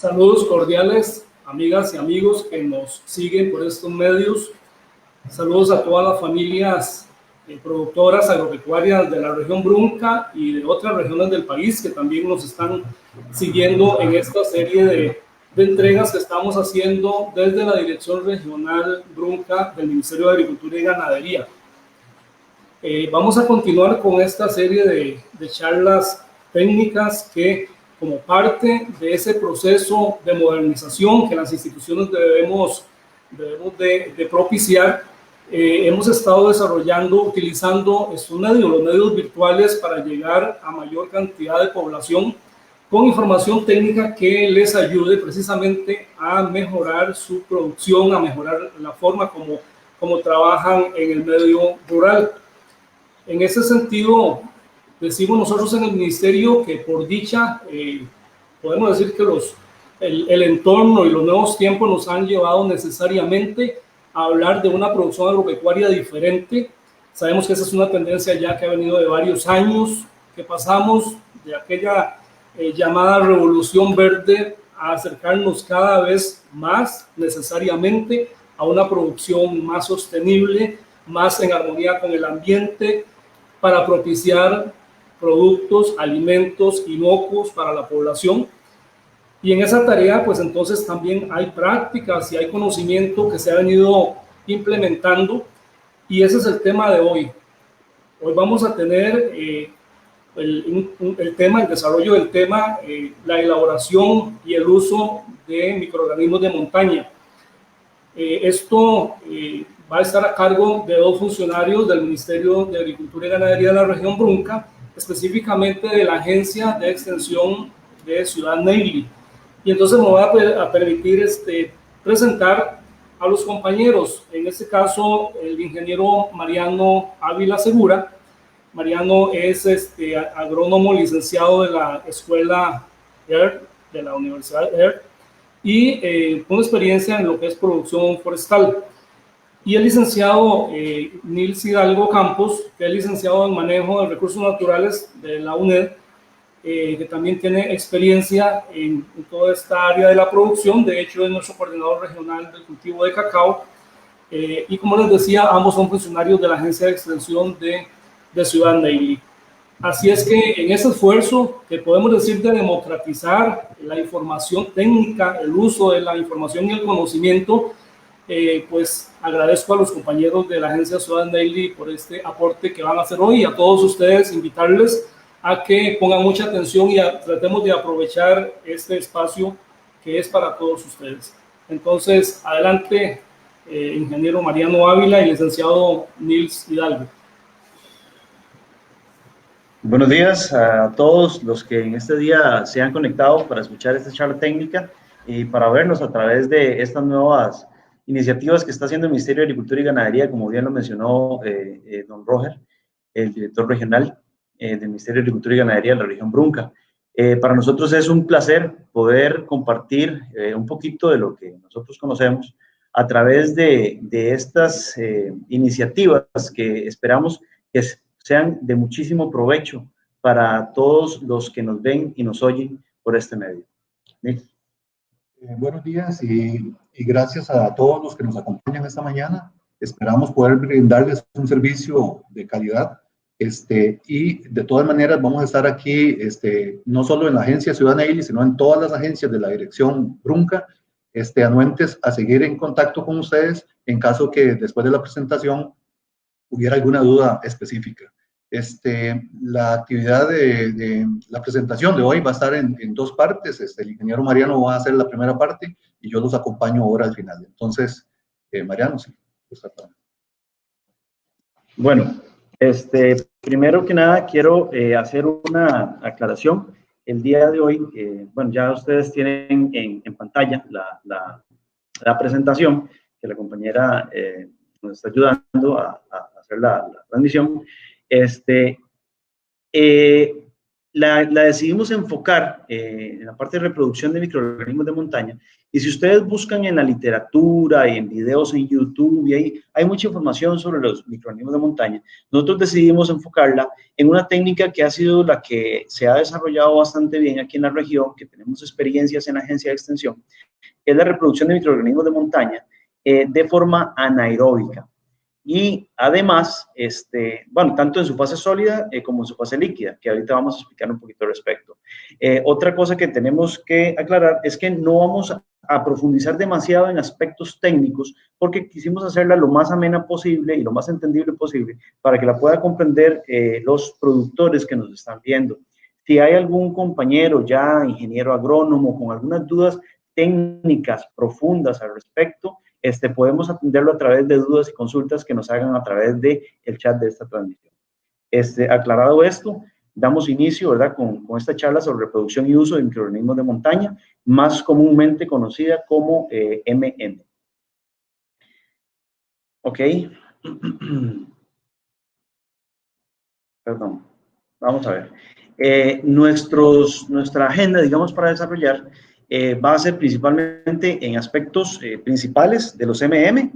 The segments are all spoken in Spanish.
Saludos cordiales, amigas y amigos que nos siguen por estos medios. Saludos a todas las familias productoras agropecuarias de la región Brunca y de otras regiones del país que también nos están siguiendo en esta serie de entregas que estamos haciendo desde la Dirección Regional Brunca del Ministerio de Agricultura y Ganadería. Vamos a continuar con esta serie de charlas técnicas que, como parte de ese proceso de modernización que las instituciones debemos de propiciar, hemos estado desarrollando, utilizando estos medios, los medios virtuales, para llegar a mayor cantidad de población con información técnica que les ayude precisamente a mejorar su producción, a mejorar la forma como trabajan en el medio rural. En ese sentido, decimos nosotros en el ministerio que por dicha, podemos decir que el entorno y los nuevos tiempos nos han llevado necesariamente a hablar de una producción agropecuaria diferente. Sabemos que esa es una tendencia ya que ha venido de varios años, que pasamos de aquella llamada revolución verde a acercarnos cada vez más necesariamente a una producción más sostenible, más en armonía con el ambiente, para propiciar productos, alimentos inocuos para la población. Y en esa tarea, pues entonces también hay prácticas y hay conocimiento que se ha venido implementando, y ese es el tema de hoy. Hoy vamos a tener el desarrollo del tema, la elaboración y el uso de microorganismos de montaña. Esto va a estar a cargo de dos funcionarios del Ministerio de Agricultura y Ganadería de la región Brunca, específicamente de la Agencia de Extensión de Ciudad Neyli. Y entonces me voy a permitir presentar a los compañeros, en este caso el ingeniero Mariano Ávila Segura. Mariano es agrónomo licenciado de la escuela EART, de la Universidad EART, y con experiencia en lo que es producción forestal. Y el licenciado Nils Hidalgo Campos, que es licenciado en manejo de recursos naturales de la UNED, que también tiene experiencia en toda esta área de la producción. De hecho, es nuestro coordinador regional del cultivo de cacao. Y como les decía, ambos son funcionarios de la Agencia de Extensión de Ciudad Neyli. Así es que en ese esfuerzo que podemos decir de democratizar la información técnica, el uso de la información y el conocimiento, pues agradezco a los compañeros de la Agencia Ciudad Neyli por este aporte que van a hacer hoy, y a todos ustedes invitarles a que pongan mucha atención y tratemos de aprovechar este espacio que es para todos ustedes. Entonces, adelante, ingeniero Mariano Ávila y licenciado Nils Hidalgo. Buenos días a todos los que en este día se han conectado para escuchar esta charla técnica y para vernos a través de estas nuevas iniciativas que está haciendo el Ministerio de Agricultura y Ganadería, como bien lo mencionó don Roger, el director regional del Ministerio de Agricultura y Ganadería de la región Brunca. Para nosotros es un placer poder compartir un poquito de lo que nosotros conocemos a través de estas iniciativas que esperamos que sean de muchísimo provecho para todos los que nos ven y nos oyen por este medio. Buenos días y gracias a todos los que nos acompañan esta mañana. Esperamos poder brindarles un servicio de calidad. Y de todas maneras vamos a estar aquí, no solo en la agencia Ciudad Neyli, sino en todas las agencias de la dirección Brunca, anuentes a seguir en contacto con ustedes en caso que después de la presentación hubiera alguna duda específica. La actividad de la presentación de hoy va a estar en dos partes. El ingeniero Mariano va a hacer la primera parte y yo los acompaño ahora al final. Entonces, Mariano, sí. Bueno, primero que nada quiero hacer una aclaración. El día de hoy, bueno, ya ustedes tienen en pantalla la presentación que la compañera nos está ayudando a hacer la transmisión. la decidimos enfocar en la parte de reproducción de microorganismos de montaña. Y si ustedes buscan en la literatura y en videos en YouTube, y hay mucha información sobre los microorganismos de montaña, nosotros decidimos enfocarla en una técnica que ha sido la que se ha desarrollado bastante bien aquí en la región, que tenemos experiencias en la agencia de extensión, que es la reproducción de microorganismos de montaña de forma anaeróbica. Y además, bueno, tanto en su fase sólida como en su fase líquida, que ahorita vamos a explicar un poquito al respecto. Otra cosa que tenemos que aclarar es que no vamos a profundizar demasiado en aspectos técnicos, porque quisimos hacerla lo más amena posible y lo más entendible posible para que la pueda comprender los productores que nos están viendo. Si hay algún compañero ya ingeniero agrónomo con algunas dudas técnicas profundas al respecto, podemos atenderlo a través de dudas y consultas que nos hagan a través del chat de esta transmisión. Aclarado esto, damos inicio, ¿verdad?, con esta charla sobre reproducción y uso de microorganismos de montaña, más comúnmente conocida como MM. Ok. Perdón. Vamos a ver. Nuestra agenda, digamos, para desarrollar va a ser principalmente en aspectos principales de los MM,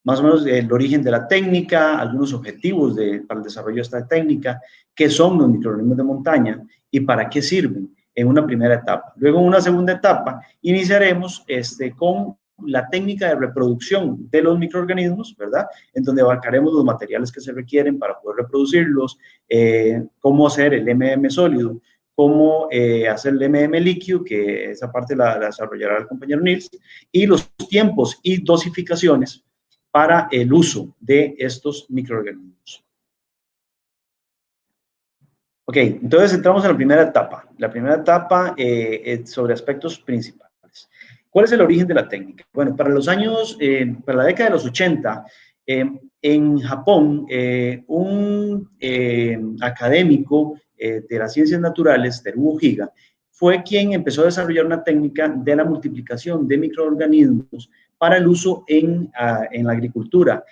más o menos el origen de la técnica, algunos objetivos para el desarrollo de esta técnica, qué son los microorganismos de montaña y para qué sirven en una primera etapa. Luego, en una segunda etapa, iniciaremos con la técnica de reproducción de los microorganismos, ¿verdad? En donde abarcaremos los materiales que se requieren para poder reproducirlos, cómo hacer el MM sólido, cómo hacer el MM líquido, que esa parte la desarrollará el compañero Nils, y los tiempos y dosificaciones para el uso de estos microorganismos. Ok, entonces entramos en la primera etapa. La primera etapa sobre aspectos principales. ¿Cuál es el origen de la técnica? Bueno, para la década de los 80, en Japón, un académico de las ciencias naturales, Teruo Higa, fue quien empezó a desarrollar una técnica de la multiplicación de microorganismos para el uso en la agricultura.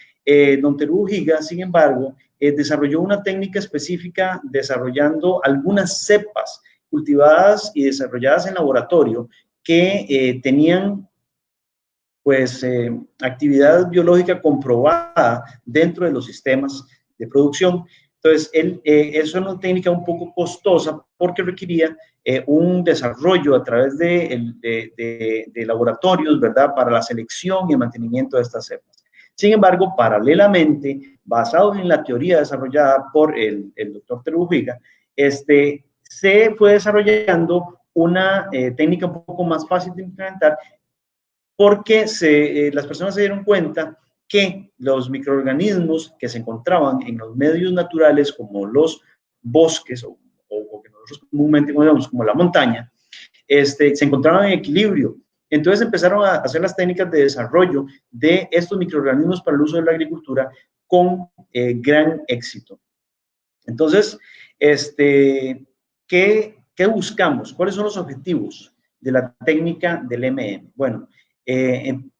Don Teruo Higa, sin embargo, desarrolló una técnica específica desarrollando algunas cepas cultivadas y desarrolladas en laboratorio que tenían pues actividad biológica comprobada dentro de los sistemas de producción. Entonces, eso es una técnica un poco costosa porque requería un desarrollo a través de laboratorios, ¿verdad?, para la selección y el mantenimiento de estas cepas. Sin embargo, paralelamente, basado en la teoría desarrollada por el doctor Teruo Higa, se fue desarrollando una técnica un poco más fácil de implementar porque las personas se dieron cuenta que los microorganismos que se encontraban en los medios naturales como los bosques o que nosotros comúnmente conocemos como la montaña, se encontraban en equilibrio. Entonces empezaron a hacer las técnicas de desarrollo de estos microorganismos para el uso de la agricultura con gran éxito. Entonces, ¿qué buscamos? ¿Cuáles son los objetivos de la técnica del MM? Bueno,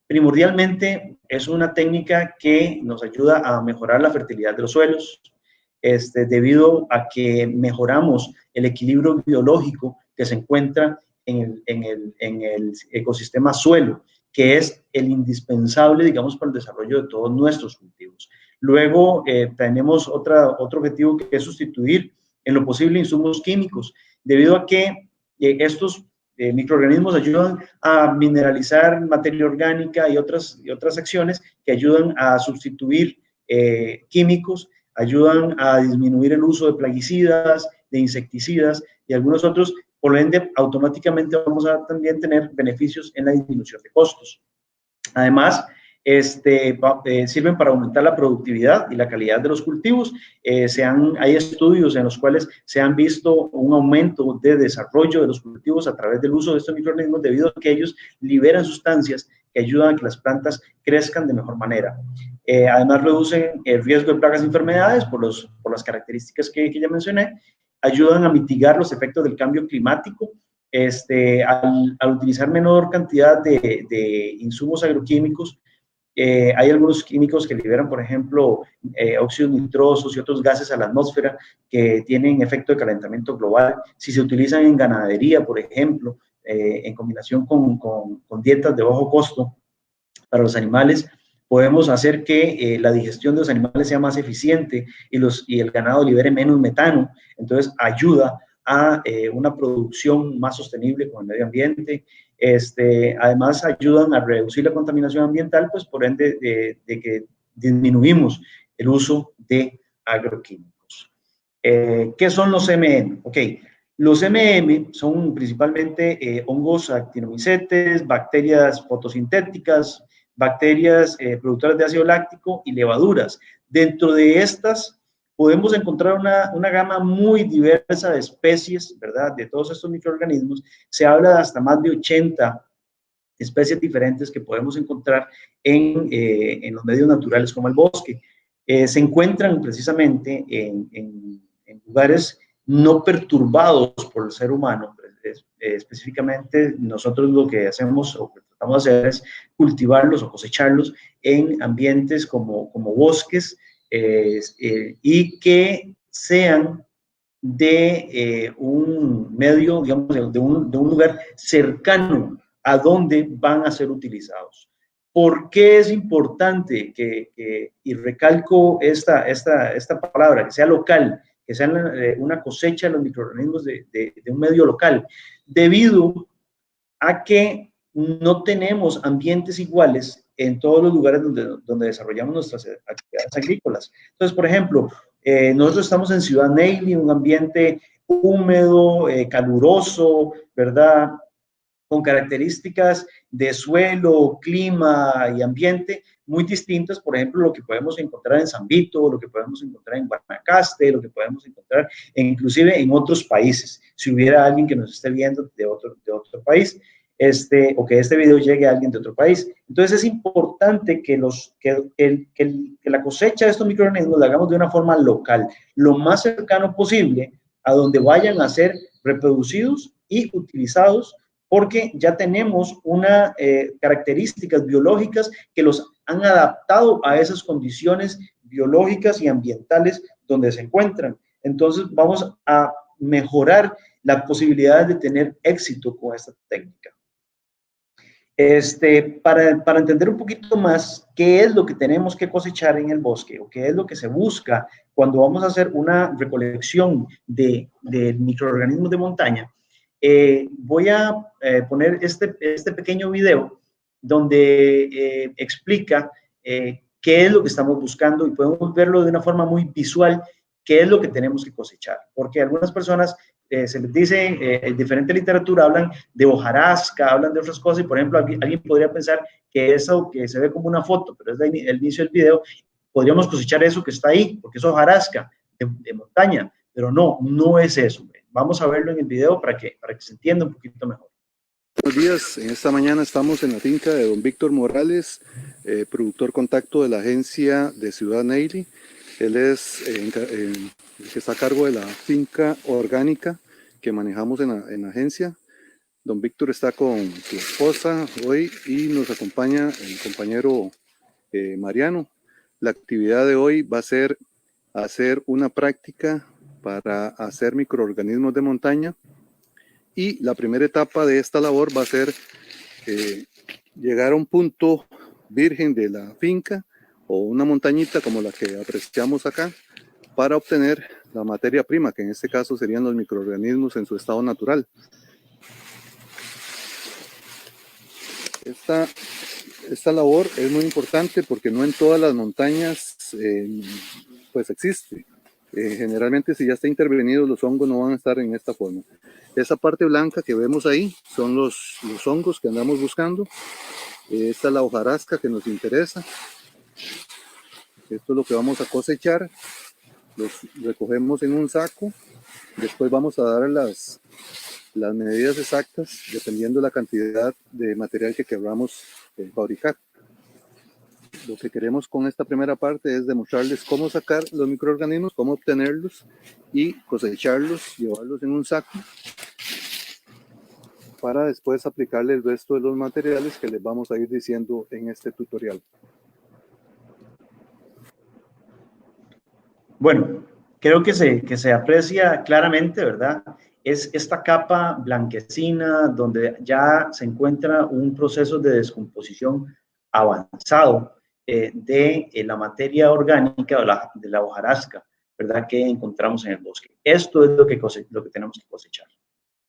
primordialmente es una técnica que nos ayuda a mejorar la fertilidad de los suelos, debido a que mejoramos el equilibrio biológico que se encuentra en el ecosistema suelo, que es el indispensable, digamos, para el desarrollo de todos nuestros cultivos. Luego tenemos otro objetivo, que es sustituir en lo posible insumos químicos, debido a que estos microorganismos ayudan a mineralizar materia orgánica y otras acciones que ayudan a sustituir químicos, ayudan a disminuir el uso de plaguicidas, de insecticidas y algunos otros. Por ende, automáticamente vamos a también tener beneficios en la disminución de costos. Además, sirven para aumentar la productividad y la calidad de los cultivos. Hay estudios en los cuales se han visto un aumento de desarrollo de los cultivos a través del uso de estos microorganismos, debido a que ellos liberan sustancias que ayudan a que las plantas crezcan de mejor manera. Además, reducen el riesgo de plagas y enfermedades por las características que ya mencioné. Ayudan a mitigar los efectos del cambio climático al utilizar menor cantidad de insumos agroquímicos. Hay algunos químicos que liberan, por ejemplo, óxidos nitrosos y otros gases a la atmósfera que tienen efecto de calentamiento global. Si se utilizan en ganadería, por ejemplo, en combinación con dietas de bajo costo para los animales, podemos hacer que la digestión de los animales sea más eficiente y el ganado libere menos metano. Entonces, ayuda a una producción más sostenible con el medio ambiente. Además, ayudan a reducir la contaminación ambiental, pues por ende de que disminuimos el uso de agroquímicos. ¿Qué son los MM? Ok, los MM son principalmente hongos actinomicetes, bacterias fotosintéticas, bacterias productoras de ácido láctico y levaduras. Dentro de estas podemos encontrar una gama muy diversa de especies, ¿verdad? De todos estos microorganismos. Se habla de hasta más de 80 especies diferentes que podemos encontrar en los medios naturales como el bosque. Se encuentran precisamente en lugares no perturbados por el ser humano. Específicamente, nosotros lo que hacemos o que tratamos de hacer es cultivarlos o cosecharlos en ambientes como bosques y que sean de un medio, digamos, de un lugar cercano a donde van a ser utilizados. ¿Por qué es importante y recalco esta palabra, que sea local, que sea una cosecha de los microorganismos de un medio local? Debido a que no tenemos ambientes iguales en todos los lugares donde desarrollamos nuestras actividades agrícolas. Entonces, por ejemplo, nosotros estamos en Ciudad Neyly, un ambiente húmedo, caluroso, ¿verdad? Con características de suelo, clima y ambiente muy distintas, por ejemplo, lo que podemos encontrar en San Vito, lo que podemos encontrar en Guanacaste, lo que podemos encontrar inclusive en otros países. Si hubiera alguien que nos esté viendo de otro país, o que este video llegue a alguien de otro país. Entonces es importante que la cosecha de estos microorganismos la hagamos de una forma local, lo más cercano posible a donde vayan a ser reproducidos y utilizados, porque ya tenemos unas características biológicas que los han adaptado a esas condiciones biológicas y ambientales donde se encuentran. Entonces vamos a mejorar las posibilidades de tener éxito con esta técnica. Para entender un poquito más qué es lo que tenemos que cosechar en el bosque o qué es lo que se busca cuando vamos a hacer una recolección de microorganismos de montaña, voy a poner este pequeño video donde explica qué es lo que estamos buscando y podemos verlo de una forma muy visual, qué es lo que tenemos que cosechar, porque algunas personas se les dice, en diferente literatura hablan de hojarasca, hablan de otras cosas, y por ejemplo alguien podría pensar que eso que se ve como una foto, pero es el inicio del video, podríamos cosechar eso que está ahí, porque es hojarasca de montaña, pero no es eso. Vamos a verlo en el video para que se entienda un poquito mejor. Buenos días, en esta mañana estamos en la finca de don Víctor Morales, productor contacto de la agencia de Ciudad Neyly. Él es el que está a cargo de la finca orgánica que manejamos en la agencia. Don Víctor está con su esposa hoy y nos acompaña el compañero Mariano. La actividad de hoy va a ser hacer una práctica para hacer microorganismos de montaña, y la primera etapa de esta labor va a ser llegar a un punto virgen de la finca o una montañita como la que apreciamos acá, para obtener la materia prima, que en este caso serían los microorganismos en su estado natural. Esta labor es muy importante porque no en todas las montañas pues existe. Generalmente, si ya está intervenido, los hongos no van a estar en esta forma. Esa parte blanca que vemos ahí son los hongos que andamos buscando. Esta es la hojarasca que nos interesa. Esto es lo que vamos a cosechar. Los recogemos en un saco. Después vamos a dar las medidas exactas dependiendo de la cantidad de material que queramos fabricar. Lo que queremos con esta primera parte es demostrarles cómo sacar los microorganismos, cómo obtenerlos y cosecharlos, llevarlos en un saco para después aplicarle el resto de los materiales que les vamos a ir diciendo en este tutorial. Bueno, creo que se aprecia claramente, ¿verdad? Es esta capa blanquecina donde ya se encuentra un proceso de descomposición avanzado de la materia orgánica de la hojarasca, ¿verdad? Que encontramos en el bosque. Esto es lo que tenemos que cosechar.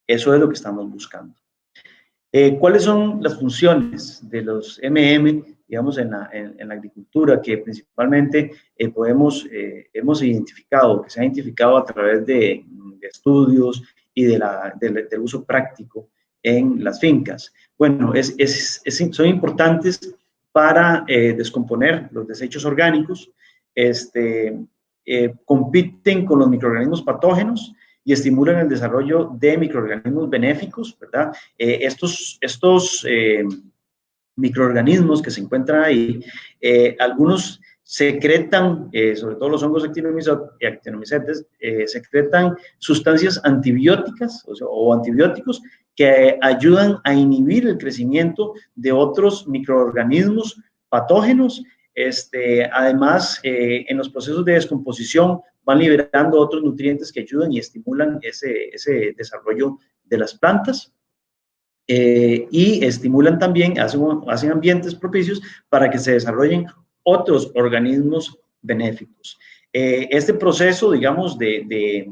Eso es lo que estamos buscando. ¿Cuáles son las funciones de los digamos, en la agricultura, que principalmente hemos identificado, que se ha identificado a través de estudios y del uso práctico en las fincas? Bueno, son importantes para descomponer los desechos orgánicos, compiten con los microorganismos patógenos y estimulan el desarrollo de microorganismos benéficos, ¿verdad? Estos microorganismos que se encuentran ahí, algunos secretan, sobre todo los hongos actinomycetes, secretan sustancias antibióticas o antibióticos que ayudan a inhibir el crecimiento de otros microorganismos patógenos. Además, en los procesos de descomposición van liberando otros nutrientes que ayudan y estimulan ese desarrollo de las plantas. Y estimulan también, hacen ambientes propicios para que se desarrollen otros organismos benéficos. Este proceso, digamos, de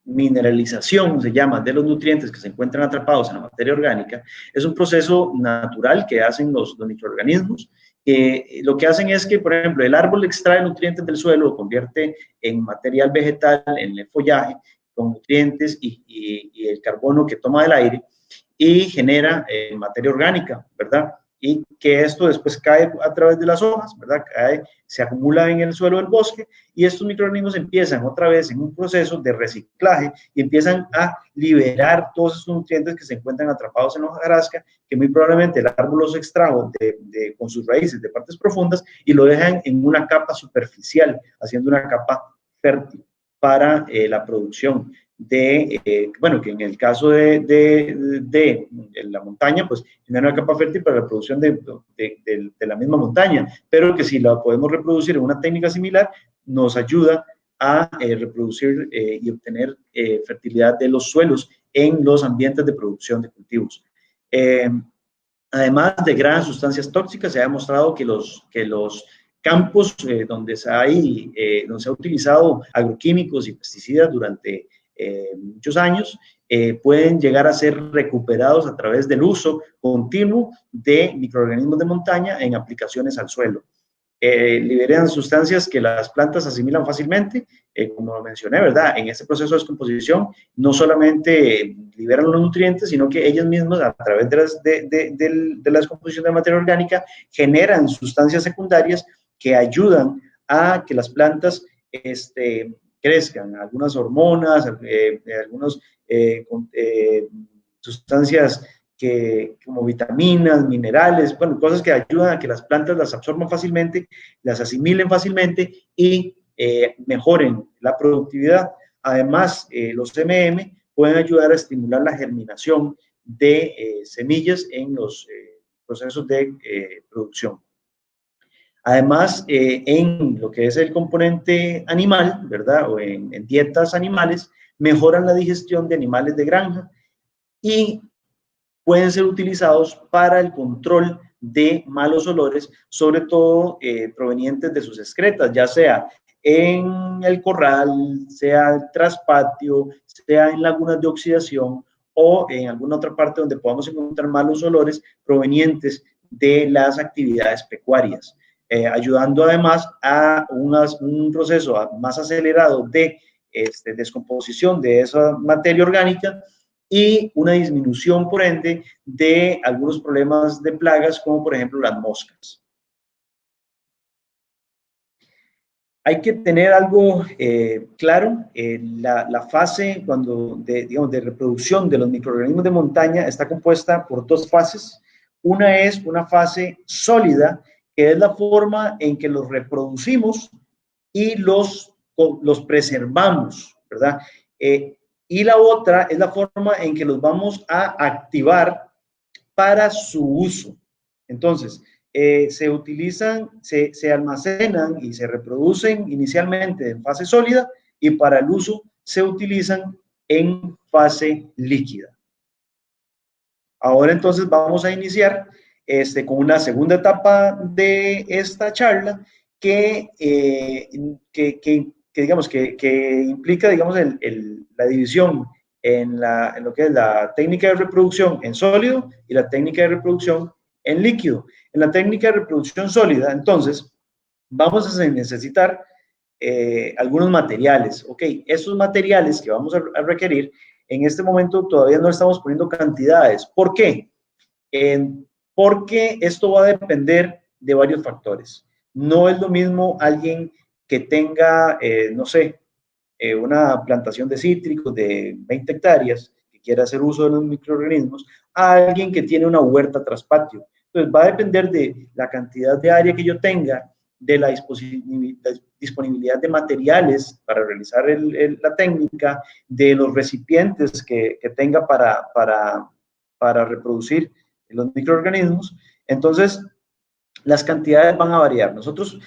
mineralización, se llama, de los nutrientes que se encuentran atrapados en la materia orgánica, es un proceso natural que hacen los microorganismos. Lo que hacen es que, por ejemplo, el árbol extrae nutrientes del suelo, lo convierte en material vegetal, en el follaje, con nutrientes y el carbono que toma del aire, y genera materia orgánica, ¿verdad? Y que esto después cae a través de las hojas, ¿verdad? Se acumula en el suelo del bosque, y estos microorganismos empiezan otra vez en un proceso de reciclaje y empiezan a liberar todos esos nutrientes que se encuentran atrapados en la hojarasca, que muy probablemente el árbol los extrajo con sus raíces de partes profundas y lo dejan en una capa superficial, haciendo una capa fértil para la producción bueno, que en el caso de la montaña, pues tiene una capa fértil para la producción de la misma montaña, pero que si la podemos reproducir en una técnica similar, nos ayuda a reproducir y obtener fertilidad de los suelos en los ambientes de producción de cultivos. Además de gran sustancias tóxicas, se ha demostrado que los campos donde se ha utilizado agroquímicos y pesticidas durante muchos años, pueden llegar a ser recuperados a través del uso continuo de microorganismos de montaña en aplicaciones al suelo. Liberan sustancias que las plantas asimilan fácilmente, como lo mencioné, ¿verdad? En este proceso de descomposición no solamente liberan los nutrientes, sino que ellas mismas, a través de la descomposición de la materia orgánica, generan sustancias secundarias que ayudan a que las plantas crezcan, algunas hormonas, algunas sustancias como vitaminas, minerales, bueno, cosas que ayudan a que las plantas las absorban fácilmente, las asimilen fácilmente y mejoren la productividad. Además, los pueden ayudar a estimular la germinación de semillas en los procesos de producción. Además, en lo que es el componente animal, ¿verdad? O en dietas animales, mejoran la digestión de animales de granja y pueden ser utilizados para el control de malos olores, sobre todo provenientes de sus excretas, ya sea en el corral, sea el traspatio, sea en lagunas de oxidación o en alguna otra parte donde podamos encontrar malos olores provenientes de las actividades pecuarias. Ayudando además a un proceso más acelerado de descomposición de esa materia orgánica y una disminución, por ende, de algunos problemas de plagas, como por ejemplo las moscas. Hay que tener algo claro, la fase de reproducción de los microorganismos de montaña está compuesta por dos fases. Una es una fase sólida, que es la forma en que los reproducimos y los preservamos, ¿verdad? Y la otra es la forma en que los vamos a activar para su uso. Entonces, se utilizan, se almacenan y se reproducen inicialmente en fase sólida y para el uso se utilizan en fase líquida. Ahora entonces vamos a iniciar con una segunda etapa de esta charla que implica, digamos, la división en lo que es la técnica de reproducción en sólido y la técnica de reproducción en líquido. En la técnica de reproducción sólida, entonces, vamos a necesitar algunos materiales. Ok, esos materiales que vamos a requerir, en este momento todavía no estamos poniendo cantidades. ¿Por qué? Porque esto va a depender de varios factores. No es lo mismo alguien que tenga, no sé, una plantación de cítricos de 20 hectáreas, que quiera hacer uso de los microorganismos, a alguien que tiene una huerta tras patio. Entonces va a depender de la cantidad de área que yo tenga, de la disponibilidad de materiales para realizar la técnica, de los recipientes que tenga para reproducir los microorganismos. Entonces, las cantidades van a variar. Nosotros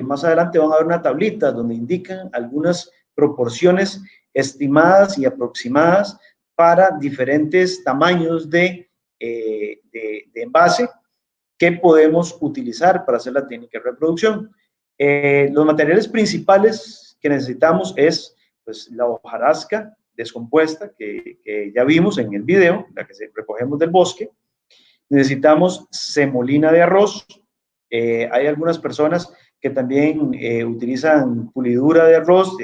más adelante van a ver una tablita donde indican algunas proporciones estimadas y aproximadas para diferentes tamaños de envase que podemos utilizar para hacer la técnica de reproducción. Los materiales principales que necesitamos es pues, la hojarasca descompuesta que ya vimos en el video, la que recogemos del bosque. Necesitamos semolina de arroz. Hay algunas personas que también utilizan pulidura de arroz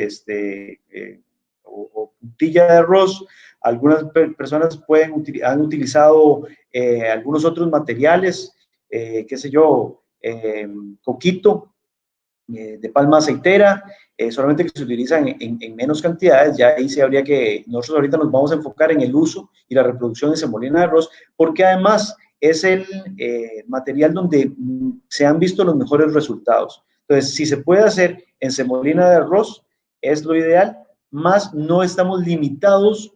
o puntilla de arroz. Algunas personas han utilizado algunos otros materiales, qué sé yo, coquito de palma aceitera, solamente que se utilizan en menos cantidades. Ya ahí nosotros ahorita nos vamos a enfocar en el uso y la reproducción de semolina de arroz, porque además es el material donde se han visto los mejores resultados. Entonces, si se puede hacer en semolina de arroz, es lo ideal, más no estamos limitados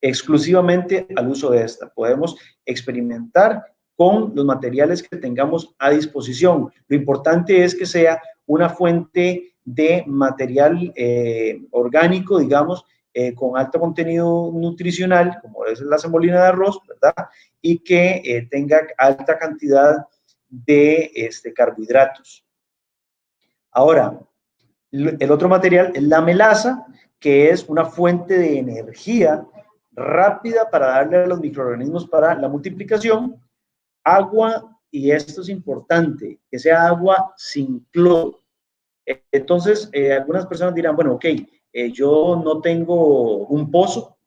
exclusivamente al uso de esta. Podemos experimentar con los materiales que tengamos a disposición. Lo importante es que sea una fuente de material orgánico, digamos, con alto contenido nutricional, como es la semolina de arroz, ¿verdad? Y que tenga alta cantidad de carbohidratos. Ahora, el otro material es la melaza, que es una fuente de energía rápida para darle a los microorganismos para la multiplicación. Agua, y esto es importante, que sea agua sin cloro. Entonces, algunas personas dirán, bueno, ok, yo no tengo un pozo,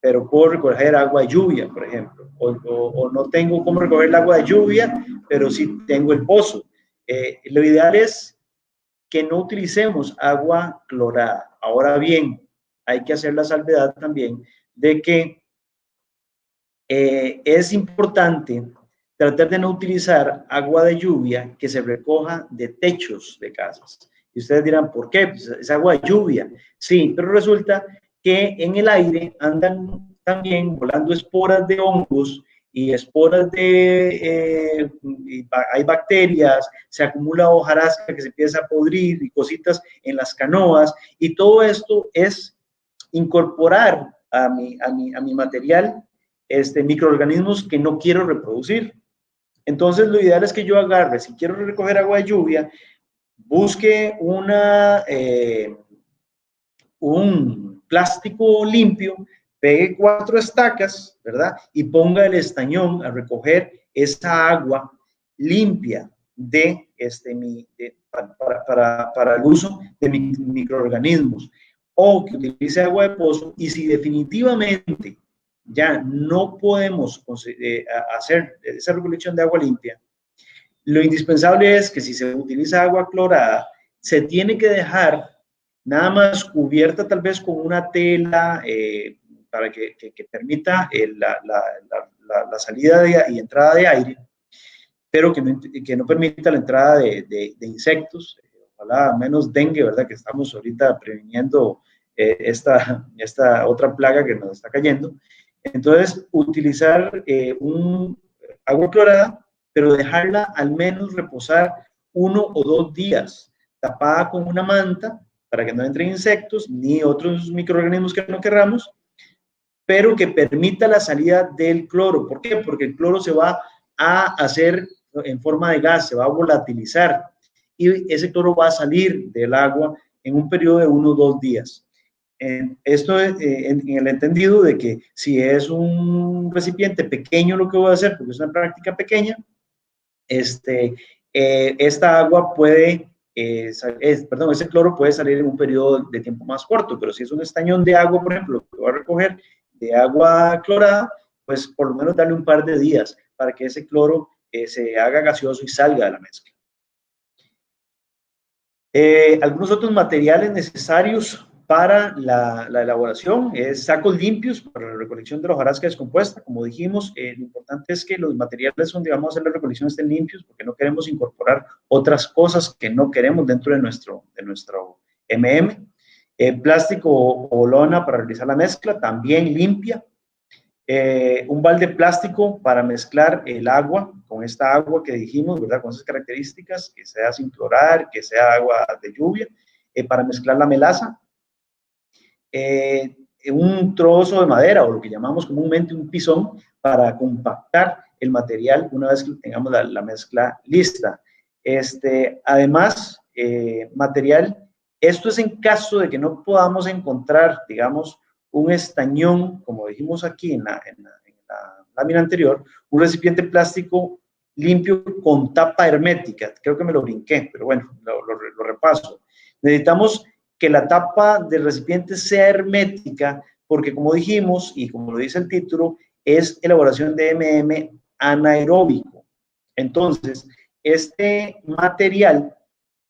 pero puedo recoger agua de lluvia, por ejemplo, o no tengo cómo recoger el agua de lluvia, pero sí tengo el pozo. Lo ideal es que no utilicemos agua clorada. Ahora bien, hay que hacer la salvedad también de que es importante tratar de no utilizar agua de lluvia que se recoja de techos de casas. Y ustedes dirán, ¿por qué? Pues es agua de lluvia. Sí, pero resulta que en el aire andan también volando esporas de hongos y esporas hay bacterias, se acumula hojarasca que se empieza a podrir y cositas en las canoas, y todo esto es incorporar a mi material microorganismos que no quiero reproducir. Entonces, lo ideal es que yo agarre, si quiero recoger agua de lluvia, busque un plástico limpio, pegue 4 estacas, ¿verdad? Y ponga el estañón a recoger esa agua limpia para el uso de microorganismos, o que utilice agua de pozo. Y si definitivamente ya no podemos hacer esa recolección de agua limpia, lo indispensable es que si se utiliza agua clorada, se tiene que dejar nada más cubierta tal vez con una tela para que permita la salida y entrada de aire, pero que no permita la entrada de insectos, ojalá menos dengue, ¿verdad? Que estamos ahorita previniendo esta otra plaga que nos está cayendo. Entonces, utilizar agua clorada pero dejarla al menos reposar 1 o 2 días, tapada con una manta para que no entren insectos ni otros microorganismos que no querramos, pero que permita la salida del cloro. ¿Por qué? Porque el cloro se va a hacer en forma de gas, se va a volatilizar y ese cloro va a salir del agua en un periodo de 1 o 2 días. Esto en el entendido de que si es un recipiente pequeño lo que voy a hacer, porque es una práctica pequeña, esta agua puede, ese cloro puede salir en un periodo de tiempo más corto, pero si es un estañón de agua, por ejemplo, que voy a recoger de agua clorada, pues por lo menos darle un par de días para que ese cloro se haga gaseoso y salga de la mezcla. Algunos otros materiales necesarios para la elaboración es sacos limpios para la recolección de la hojarasca descompuesta. Como dijimos, lo importante es que los materiales donde vamos a hacer la recolección estén limpios porque no queremos incorporar otras cosas que no queremos dentro de nuestro MM. Plástico o lona para realizar la mezcla, también limpia. Un balde plástico para mezclar el agua con esta agua que dijimos, ¿verdad? Con esas características, que sea sin clorar, que sea agua de lluvia, para mezclar la melaza. Un trozo de madera o lo que llamamos comúnmente un pisón para compactar el material una vez que tengamos la mezcla lista. Además, material, esto es en caso de que no podamos encontrar, digamos, un estañón, como dijimos aquí en la lámina anterior, un recipiente plástico limpio con tapa hermética. Creo que me lo brinqué, pero bueno, lo repaso. Necesitamos que la tapa del recipiente sea hermética, porque como dijimos, y como lo dice el título, es elaboración de MM anaeróbico. Entonces, este material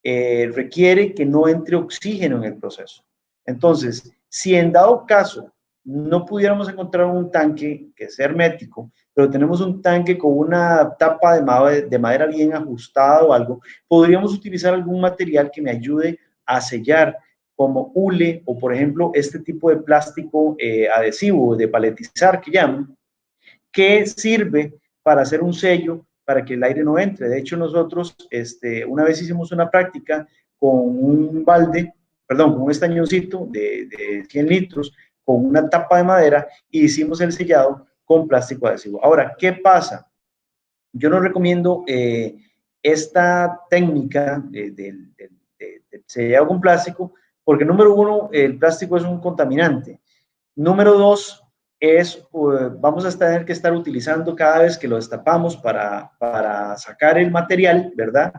requiere que no entre oxígeno en el proceso. Entonces, si en dado caso no pudiéramos encontrar un tanque que sea hermético, pero tenemos un tanque con una tapa de madera bien ajustada o algo, podríamos utilizar algún material que me ayude a sellar, como hule o, por ejemplo, este tipo de plástico adhesivo, de paletizar que llaman, que sirve para hacer un sello para que el aire no entre. De hecho, nosotros una vez hicimos una práctica con un balde, perdón, con un estañoncito de 100 litros, con una tapa de madera, y hicimos el sellado con plástico adhesivo. Ahora, ¿qué pasa? Yo no recomiendo esta técnica de sellado con plástico, porque número uno, el plástico es un contaminante. Número dos, vamos a tener que estar utilizando cada vez que lo destapamos para sacar el material, ¿verdad?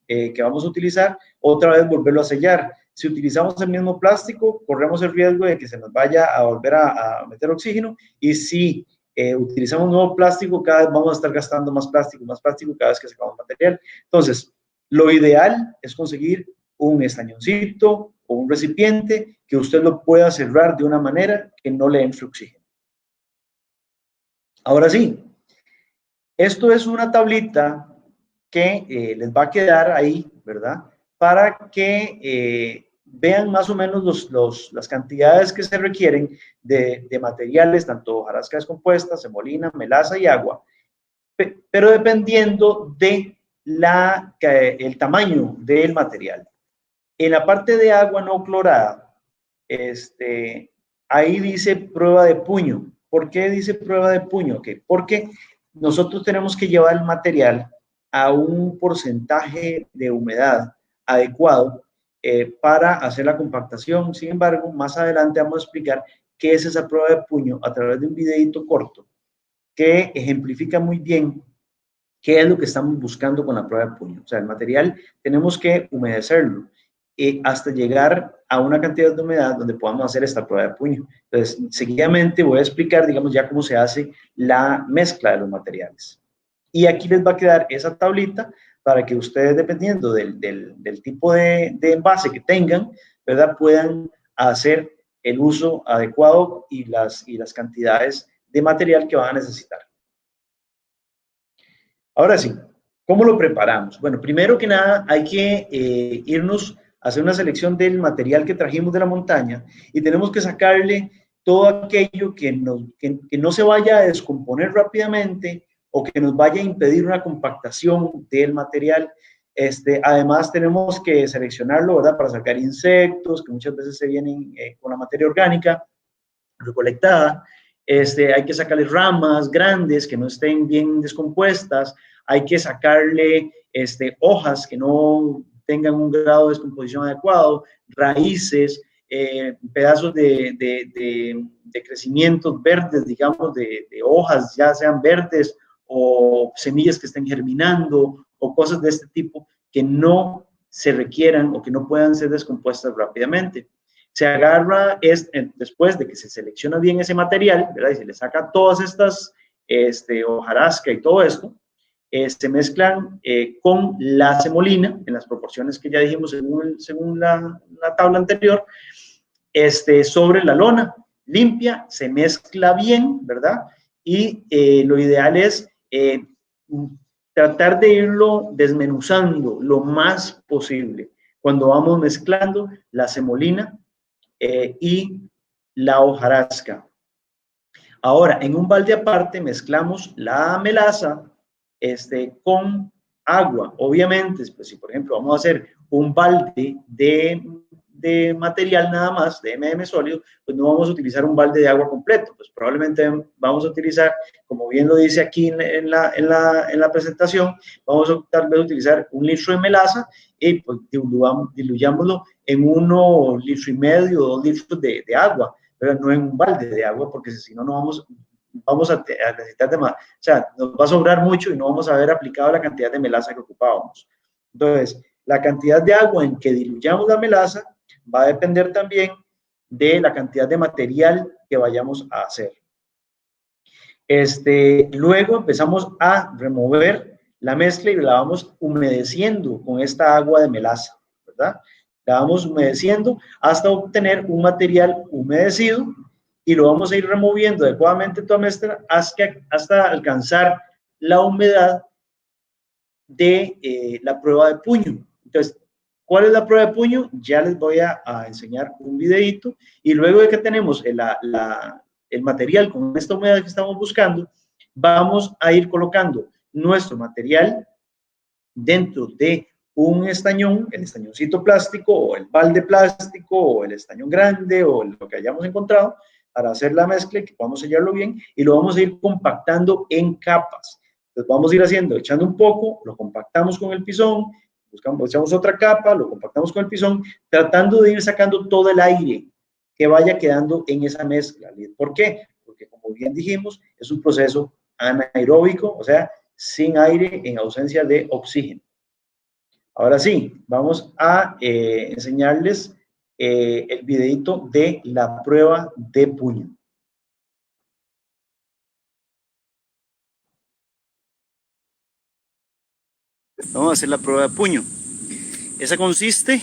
Que vamos a utilizar, otra vez volverlo a sellar. Si utilizamos el mismo plástico, corremos el riesgo de que se nos vaya a volver a meter oxígeno, y si utilizamos nuevo plástico, cada vez vamos a estar gastando más plástico cada vez que sacamos material. Entonces, lo ideal es conseguir un estañoncito o un recipiente que usted lo pueda cerrar de una manera que no le entre oxígeno. Ahora sí, esto es una tablita que les va a quedar ahí, ¿verdad? Para que vean más o menos las cantidades que se requieren de materiales, tanto hojarasca descompuesta, semolina, melaza y agua, pero dependiendo de el tamaño del material. En la parte de agua no clorada, ahí dice prueba de puño. ¿Por qué dice prueba de puño? Okay, porque nosotros tenemos que llevar el material a un porcentaje de humedad adecuado para hacer la compactación. Sin embargo, más adelante vamos a explicar qué es esa prueba de puño a través de un videito corto que ejemplifica muy bien qué es lo que estamos buscando con la prueba de puño. O sea, el material tenemos que humedecerlo hasta llegar a una cantidad de humedad donde podamos hacer esta prueba de puño. Entonces, seguidamente voy a explicar, digamos, ya cómo se hace la mezcla de los materiales. Y aquí les va a quedar esa tablita para que ustedes, dependiendo del tipo de envase que tengan, ¿verdad?, puedan hacer el uso adecuado y las cantidades de material que van a necesitar. Ahora sí, ¿cómo lo preparamos? Bueno, primero que nada hay que irnos a hacer una selección del material que trajimos de la montaña y tenemos que sacarle todo aquello que no se vaya a descomponer rápidamente o que nos vaya a impedir una compactación del material. Además, tenemos que seleccionarlo, ¿verdad? Para sacar insectos, que muchas veces se vienen con la materia orgánica recolectada. Hay que sacarle ramas grandes que no estén bien descompuestas. Hay que sacarle hojas que no tengan un grado de descomposición adecuado, raíces, pedazos de crecimientos verdes, digamos, de hojas, ya sean verdes o semillas que estén germinando o cosas de este tipo que no se requieran o que no puedan ser descompuestas rápidamente. Se agarra después de que se selecciona bien ese material, ¿verdad? Y se le saca todas estas hojarasca y todo esto, se mezclan con la semolina en las proporciones que ya dijimos según la tabla anterior, sobre la lona limpia, se mezcla bien, ¿verdad? Y lo ideal es tratar de irlo desmenuzando lo más posible cuando vamos mezclando la semolina y la hojarasca. Ahora, en un balde aparte mezclamos la melaza con agua. Obviamente, pues, si por ejemplo vamos a hacer un balde de material nada más, de M&M sólido, pues no vamos a utilizar un balde de agua completo, pues probablemente vamos a utilizar, como bien lo dice aquí en la presentación, vamos a tal vez utilizar 1 litro de melaza y pues diluyámoslo en 1,5 litros o 2 litros de agua, pero no en un balde de agua, porque si no, no vamos a necesitar de más, o sea, nos va a sobrar mucho y no vamos a haber aplicado la cantidad de melaza que ocupábamos. Entonces, la cantidad de agua en que diluyamos la melaza va a depender también de la cantidad de material que vayamos a hacer. Luego empezamos a remover la mezcla y la vamos humedeciendo con esta agua de melaza, ¿verdad? La vamos humedeciendo hasta obtener un material humedecido y lo vamos a ir removiendo adecuadamente toda mezcla hasta alcanzar la humedad de la prueba de puño. Entonces, ¿cuál es la prueba de puño? Ya les voy a enseñar un videito y luego de que tenemos el material con esta humedad que estamos buscando, vamos a ir colocando nuestro material dentro de un estañón, el estañoncito plástico o el balde plástico o el estañón grande o lo que hayamos encontrado para hacer la mezcla y que podamos sellarlo bien y lo vamos a ir compactando en capas. Entonces vamos a ir haciendo, echando un poco, lo compactamos con el pisón, echamos otra capa, lo compactamos con el pisón, tratando de ir sacando todo el aire que vaya quedando en esa mezcla. ¿Por qué? Porque como bien dijimos, es un proceso anaeróbico, o sea, sin aire en ausencia de oxígeno. Ahora sí, vamos a enseñarles el videito de la prueba de puño. Vamos a hacer la prueba de puño. Esa consiste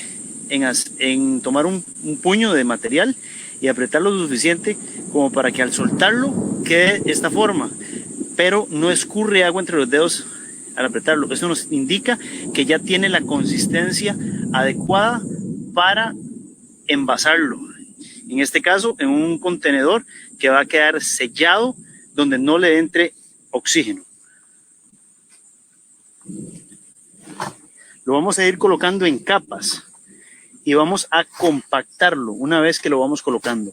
en tomar un puño de material y apretarlo lo suficiente como para que al soltarlo quede de esta forma, pero no escurre agua entre los dedos al apretarlo. Eso nos indica que ya tiene la consistencia adecuada para envasarlo. En este caso, en un contenedor que va a quedar sellado donde no le entre oxígeno. Lo vamos a ir colocando en capas y vamos a compactarlo una vez que lo vamos colocando.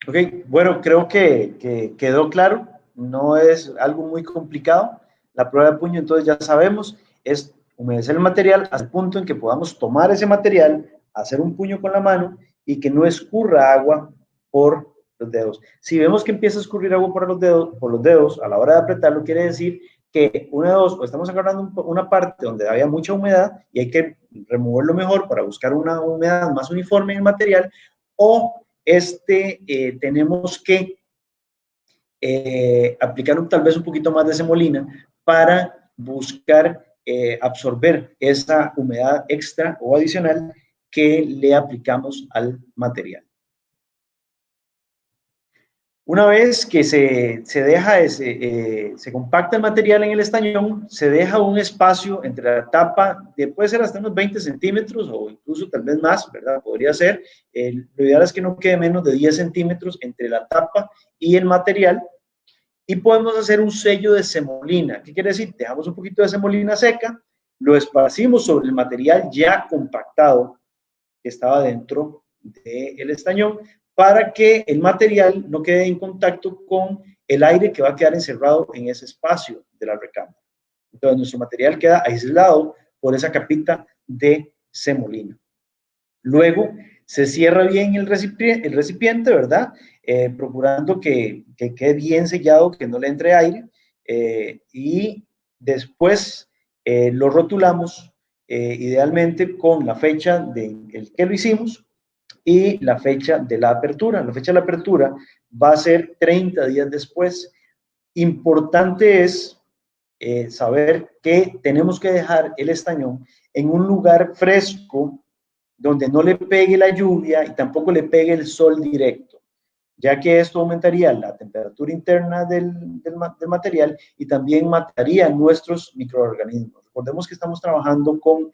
Ok, bueno, creo que quedó claro, no es algo muy complicado. La prueba de puño, entonces ya sabemos, es humedecer el material hasta el punto en que podamos tomar ese material, hacer un puño con la mano y que no escurra agua por los dedos. Si vemos que empieza a escurrir agua por los dedos a la hora de apretarlo, quiere decir que una de dos, o estamos agarrando una parte donde había mucha humedad y hay que removerlo mejor para buscar una humedad más uniforme en el material, o tenemos que aplicar tal vez un poquito más de semolina para buscar absorber esa humedad extra o adicional que le aplicamos al material. Una vez que se compacta el material en el estañón, se deja un espacio entre la tapa, puede ser hasta unos 20 centímetros o incluso tal vez más, ¿verdad? Podría ser. Lo ideal es que no quede menos de 10 centímetros entre la tapa y el material. Y podemos hacer un sello de semolina. ¿Qué quiere decir? Dejamos un poquito de semolina seca, lo esparcimos sobre el material ya compactado que estaba dentro del estañón, para que el material no quede en contacto con el aire que va a quedar encerrado en ese espacio de la recámara. Entonces, nuestro material queda aislado por esa capita de semolina. Luego, se cierra bien el recipiente, ¿verdad? Procurando que quede bien sellado, que no le entre aire, y después lo rotulamos, idealmente con la fecha de el que lo hicimos y la fecha de la apertura. La fecha de la apertura va a ser 30 días después. Importante es saber que tenemos que dejar el estañón en un lugar fresco, donde no le pegue la lluvia y tampoco le pegue el sol directo, ya que esto aumentaría la temperatura interna del material y también mataría nuestros microorganismos. Recordemos que estamos trabajando con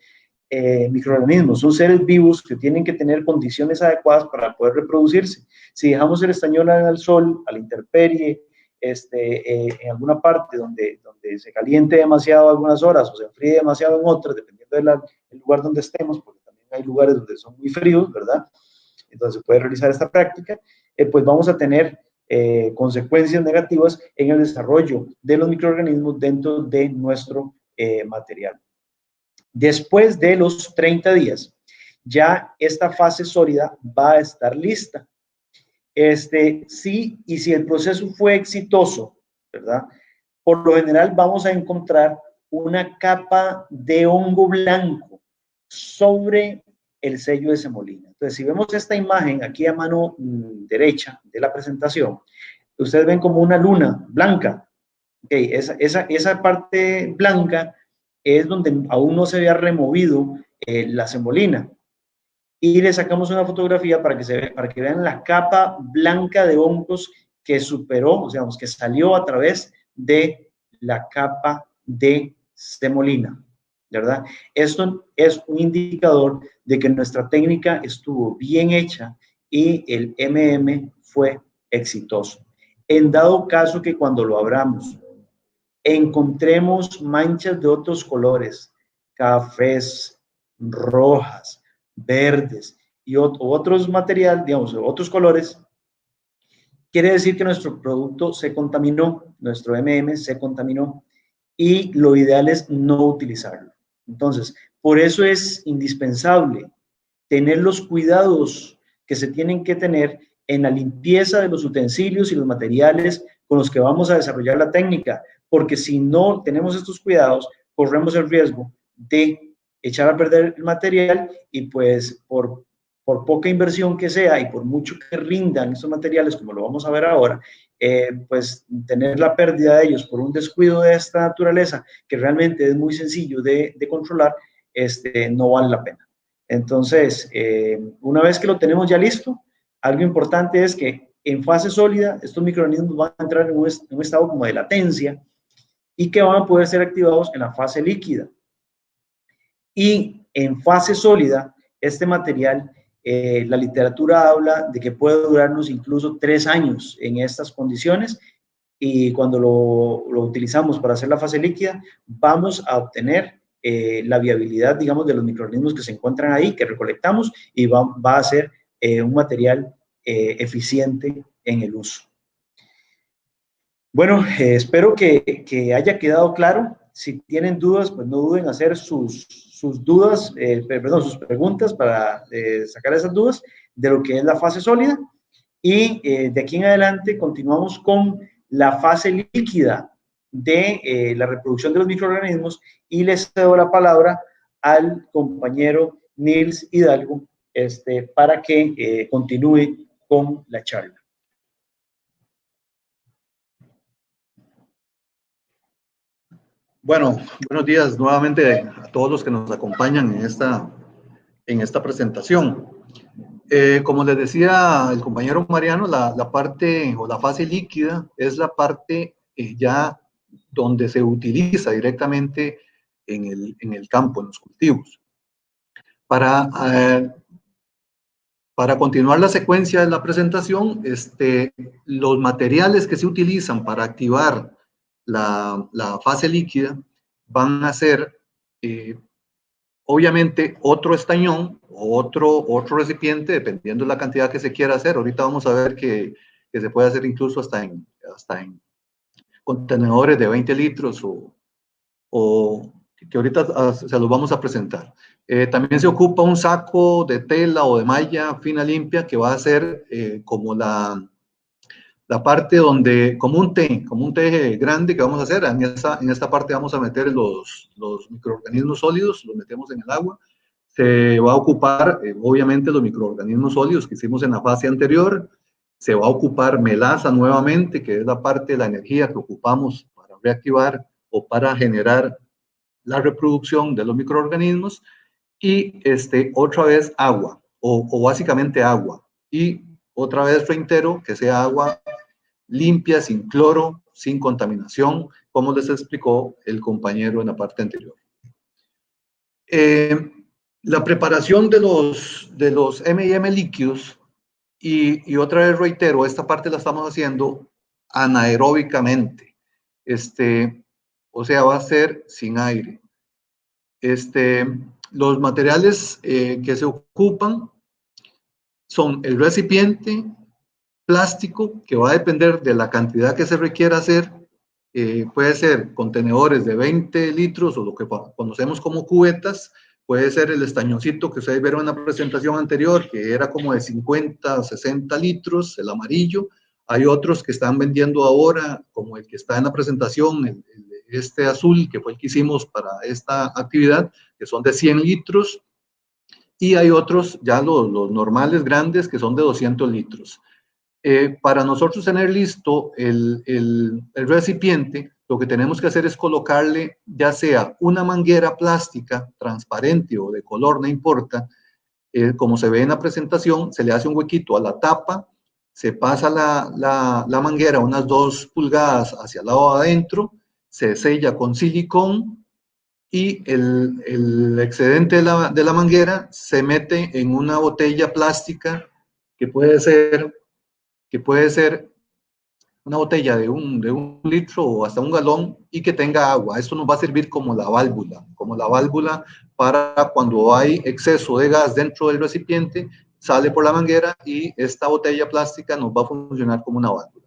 microorganismos, son seres vivos que tienen que tener condiciones adecuadas para poder reproducirse. Si dejamos el estañón al sol, a la intemperie, en alguna parte donde se caliente demasiado algunas horas o se enfríe demasiado en otras, dependiendo del lugar donde estemos, porque también hay lugares donde son muy fríos, ¿verdad? Entonces se puede realizar esta práctica, pues vamos a tener consecuencias negativas en el desarrollo de los microorganismos dentro de nuestro material. Después de los 30 días, ya esta fase sólida va a estar lista. Sí, y si el proceso fue exitoso, ¿verdad? Por lo general vamos a encontrar una capa de hongo blanco sobre el sello de semolina. Entonces, si vemos esta imagen aquí a mano derecha de la presentación, ustedes ven como una luna blanca. Okay, esa parte blanca es donde aún no se había removido la semolina. Y le sacamos una fotografía para que vean la capa blanca de hongos que superó, o sea, que salió a través de la capa de semolina, ¿verdad? Esto es un indicador de que nuestra técnica estuvo bien hecha y el fue exitoso. En dado caso que cuando lo abramos encontremos manchas de otros colores, cafés, rojas, verdes y otros materiales, digamos, otros colores, quiere decir que nuestro producto se contaminó, nuestro se contaminó, y lo ideal es no utilizarlo. Entonces, por eso es indispensable tener los cuidados que se tienen que tener en la limpieza de los utensilios y los materiales con los que vamos a desarrollar la técnica, porque si no tenemos estos cuidados, corremos el riesgo de echar a perder el material y pues por poca inversión que sea y por mucho que rindan estos materiales, como lo vamos a ver ahora, pues tener la pérdida de ellos por un descuido de esta naturaleza, que realmente es muy sencillo de controlar, no vale la pena. Entonces, una vez que lo tenemos ya listo, algo importante es que en fase sólida, estos microorganismos van a entrar en un estado como de latencia y que van a poder ser activados en la fase líquida. Y en fase sólida, este material, la literatura habla de que puede durarnos incluso 3 años en estas condiciones, y cuando lo utilizamos para hacer la fase líquida, vamos a obtener la viabilidad, digamos, de los microorganismos que se encuentran ahí, que recolectamos, y va a ser un material eficiente en el uso. Bueno, espero que haya quedado claro. Si tienen dudas, pues no duden en hacer sus dudas, sus preguntas para sacar esas dudas de lo que es la fase sólida. Y de aquí en adelante continuamos con la fase líquida de la reproducción de los microorganismos, y les cedo la palabra al compañero Nils Hidalgo para que continúe con la charla. Bueno, buenos días nuevamente a todos los que nos acompañan en esta presentación. Como les decía el compañero Mariano, la parte o la fase líquida es la parte ya donde se utiliza directamente en el campo, en los cultivos. Para continuar la secuencia de la presentación, los materiales que se utilizan para activar la fase líquida van a ser, obviamente, otro estañón o otro recipiente, dependiendo de la cantidad que se quiera hacer. Ahorita vamos a ver que se puede hacer incluso hasta en contenedores de 20 litros o que ahorita se los vamos a presentar. También se ocupa un saco de tela o de malla fina limpia que va a ser como la parte donde, como un teje grande que vamos a hacer. En esta parte vamos a meter los microorganismos sólidos, los metemos en el agua. Se va a ocupar, obviamente, los microorganismos sólidos que hicimos en la fase anterior. Se va a ocupar melaza nuevamente, que es la parte de la energía que ocupamos para reactivar o para generar la reproducción de los microorganismos, y otra vez agua, o básicamente agua, y otra vez reitero que sea agua limpia, sin cloro, sin contaminación, como les explicó el compañero en la parte anterior. La preparación de los M&M líquidos, y otra vez reitero, esta parte la estamos haciendo anaeróbicamente, o sea, va a ser sin aire. Los materiales que se ocupan son el recipiente plástico, que va a depender de la cantidad que se requiera hacer. Puede ser contenedores de 20 litros o lo que conocemos como cubetas. Puede ser el estañoncito que ustedes vieron en la presentación anterior, que era como de 50 o 60 litros, el amarillo. Hay otros que están vendiendo ahora, como el que está en la presentación, este azul, que fue el que hicimos para esta actividad, que son de 100 litros. Y hay otros, ya los normales grandes, que son de 200 litros. Para nosotros tener listo el recipiente, lo que tenemos que hacer es colocarle ya sea una manguera plástica transparente o de color, no importa, como se ve en la presentación, se le hace un huequito a la tapa, se pasa la manguera unas 2 pulgadas hacia el lado adentro, se sella con silicón, y el excedente de la manguera se mete en una botella plástica que puede ser una botella de un litro o hasta un galón, y que tenga agua. Esto nos va a servir como la válvula para cuando hay exceso de gas dentro del recipiente, sale por la manguera y esta botella plástica nos va a funcionar como una válvula.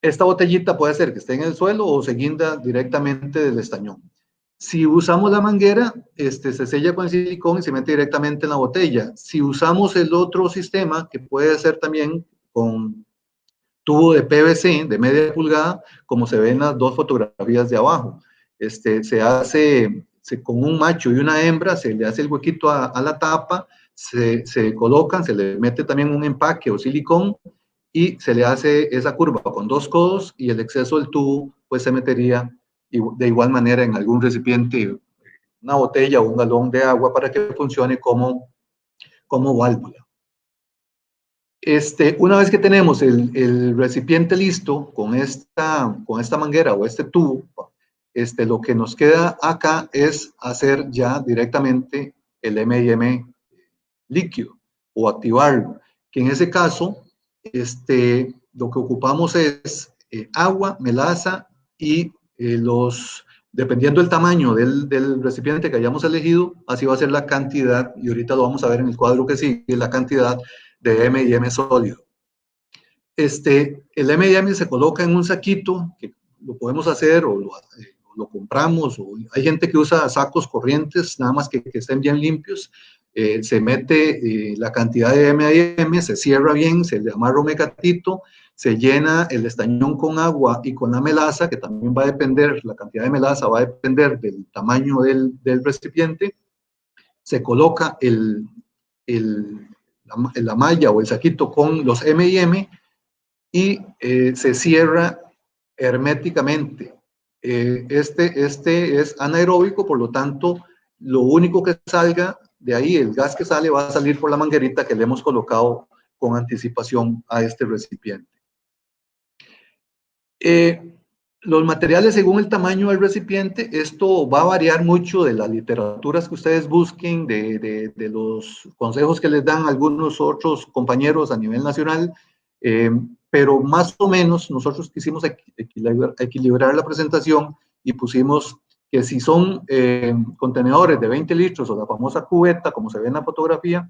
Esta botellita puede ser que esté en el suelo o se guinda directamente del estañón. Si usamos la manguera, se sella con silicón y se mete directamente en la botella. Si usamos el otro sistema, que puede ser también con tubo de PVC de media pulgada, como se ve en las 2 fotografías de abajo, se hace con un macho y una hembra, se le hace el huequito a la tapa, se colocan, se le mete también un empaque o silicón y se le hace esa curva con 2 codos, y el exceso del tubo pues se metería de igual manera en algún recipiente, una botella o un galón de agua, para que funcione como válvula. Una vez que tenemos el recipiente listo con esta manguera o este tubo, lo que nos queda acá es hacer ya directamente el M&M líquido o activarlo, que en ese caso lo que ocupamos es agua, melaza y dependiendo del tamaño del recipiente que hayamos elegido, así va a ser la cantidad, y ahorita lo vamos a ver en el cuadro que sigue, la cantidad de M&M sólido. El M&M se coloca en un saquito, que lo podemos hacer o lo compramos, o hay gente que usa sacos corrientes, nada más que estén bien limpios. Se mete la cantidad de M&M, se cierra bien, se le amarra un mecatito, se llena el estañón con agua y con la melaza, que también va a depender, la cantidad de melaza va a depender del tamaño del recipiente. Se coloca la malla o el saquito con los M&M y se cierra herméticamente. Este es anaeróbico, por lo tanto, lo único que salga de ahí el gas que sale va a salir por la manguerita que le hemos colocado con anticipación a este recipiente. Los materiales según el tamaño del recipiente, esto va a variar mucho de las literaturas que ustedes busquen, de los consejos que les dan algunos otros compañeros a nivel nacional, pero más o menos nosotros quisimos equilibrar la presentación y pusimos que si son contenedores de 20 litros o la famosa cubeta, como se ve en la fotografía,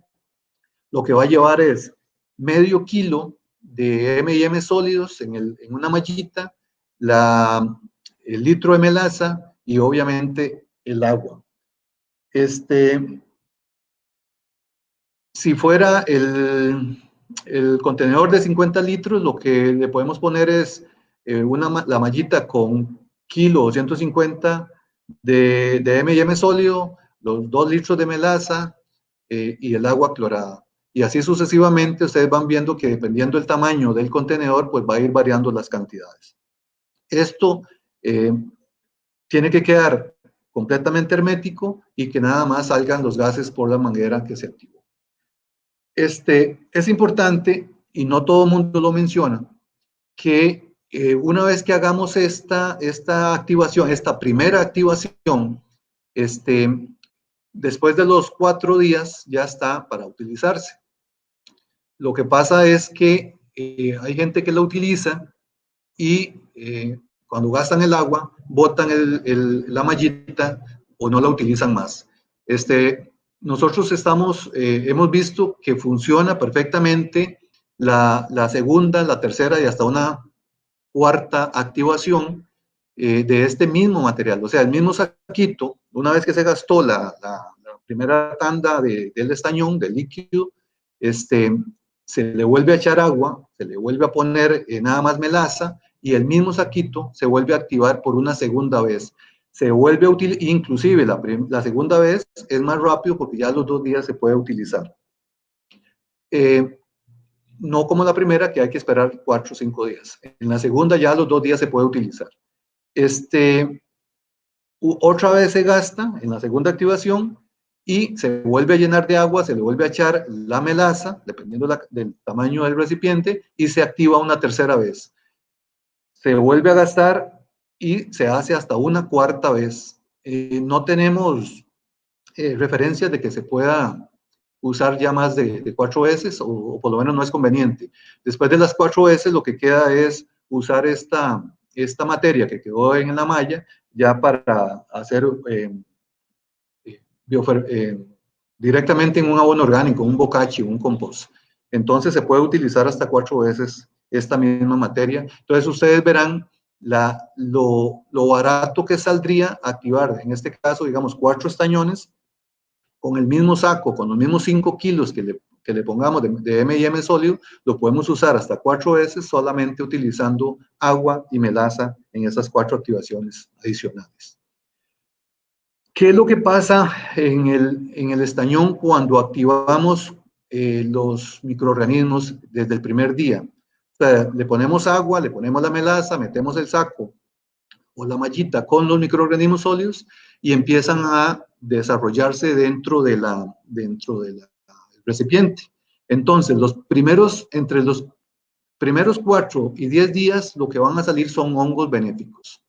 lo que va a llevar es medio kilo de M&M sólidos en una mallita, el litro de melaza y obviamente el agua. Si fuera el contenedor de 50 litros, lo que le podemos poner es la mallita con kilo 150 de M&M sólido, los 2 litros de melaza y el agua clorada. Y así sucesivamente ustedes van viendo que dependiendo del tamaño del contenedor, pues va a ir variando las cantidades. Esto tiene que quedar completamente hermético y que nada más salgan los gases por la manguera que se activó. Es importante, y no todo el mundo lo menciona, que una vez que hagamos esta activación, esta primera activación, después de los 4 días ya está para utilizarse. Lo que pasa es que hay gente que la utiliza y cuando gastan el agua, botan la mallita o no la utilizan más. Nosotros hemos visto que funciona perfectamente la segunda, la tercera y hasta una cuarta activación de este mismo material. O sea, el mismo saquito, una vez que se gastó la primera tanda del estañón, del líquido, se le vuelve a echar agua, se le vuelve a poner nada más melaza y el mismo saquito se vuelve a activar por una segunda vez. Se vuelve a utilizar, inclusive la segunda vez es más rápido porque ya los 2 días se puede utilizar. No como la primera, que hay que esperar 4 o 5 días. En la segunda ya los 2 días se puede utilizar. Otra vez se gasta en la segunda activación y se vuelve a llenar de agua, se le vuelve a echar la melaza, dependiendo del tamaño del recipiente, y se activa una tercera vez. Se vuelve a gastar y se hace hasta una cuarta vez. No tenemos referencias de que se pueda usar ya más de 4 veces, o por lo menos no es conveniente. Después de las 4 veces, lo que queda es usar esta materia que quedó en la malla ya para hacer directamente en un abono orgánico, un bocachi, un compost. Entonces se puede utilizar hasta 4 veces esta misma materia. Entonces ustedes verán lo barato que saldría activar, en este caso, digamos, 4 estañones con el mismo saco, con los mismos 5 kilos que le pongamos de M&M sólido, lo podemos usar hasta 4 veces solamente utilizando agua y melaza en esas 4 activaciones adicionales. ¿Qué es lo que pasa en el estañón cuando activamos los microorganismos desde el primer día? O sea, le ponemos agua, le ponemos la melaza, metemos el saco o la mallita con los microorganismos sólidos y empiezan a desarrollarse dentro del recipiente. Entonces, entre los primeros 4 y 10 días, lo que van a salir son hongos benéficos.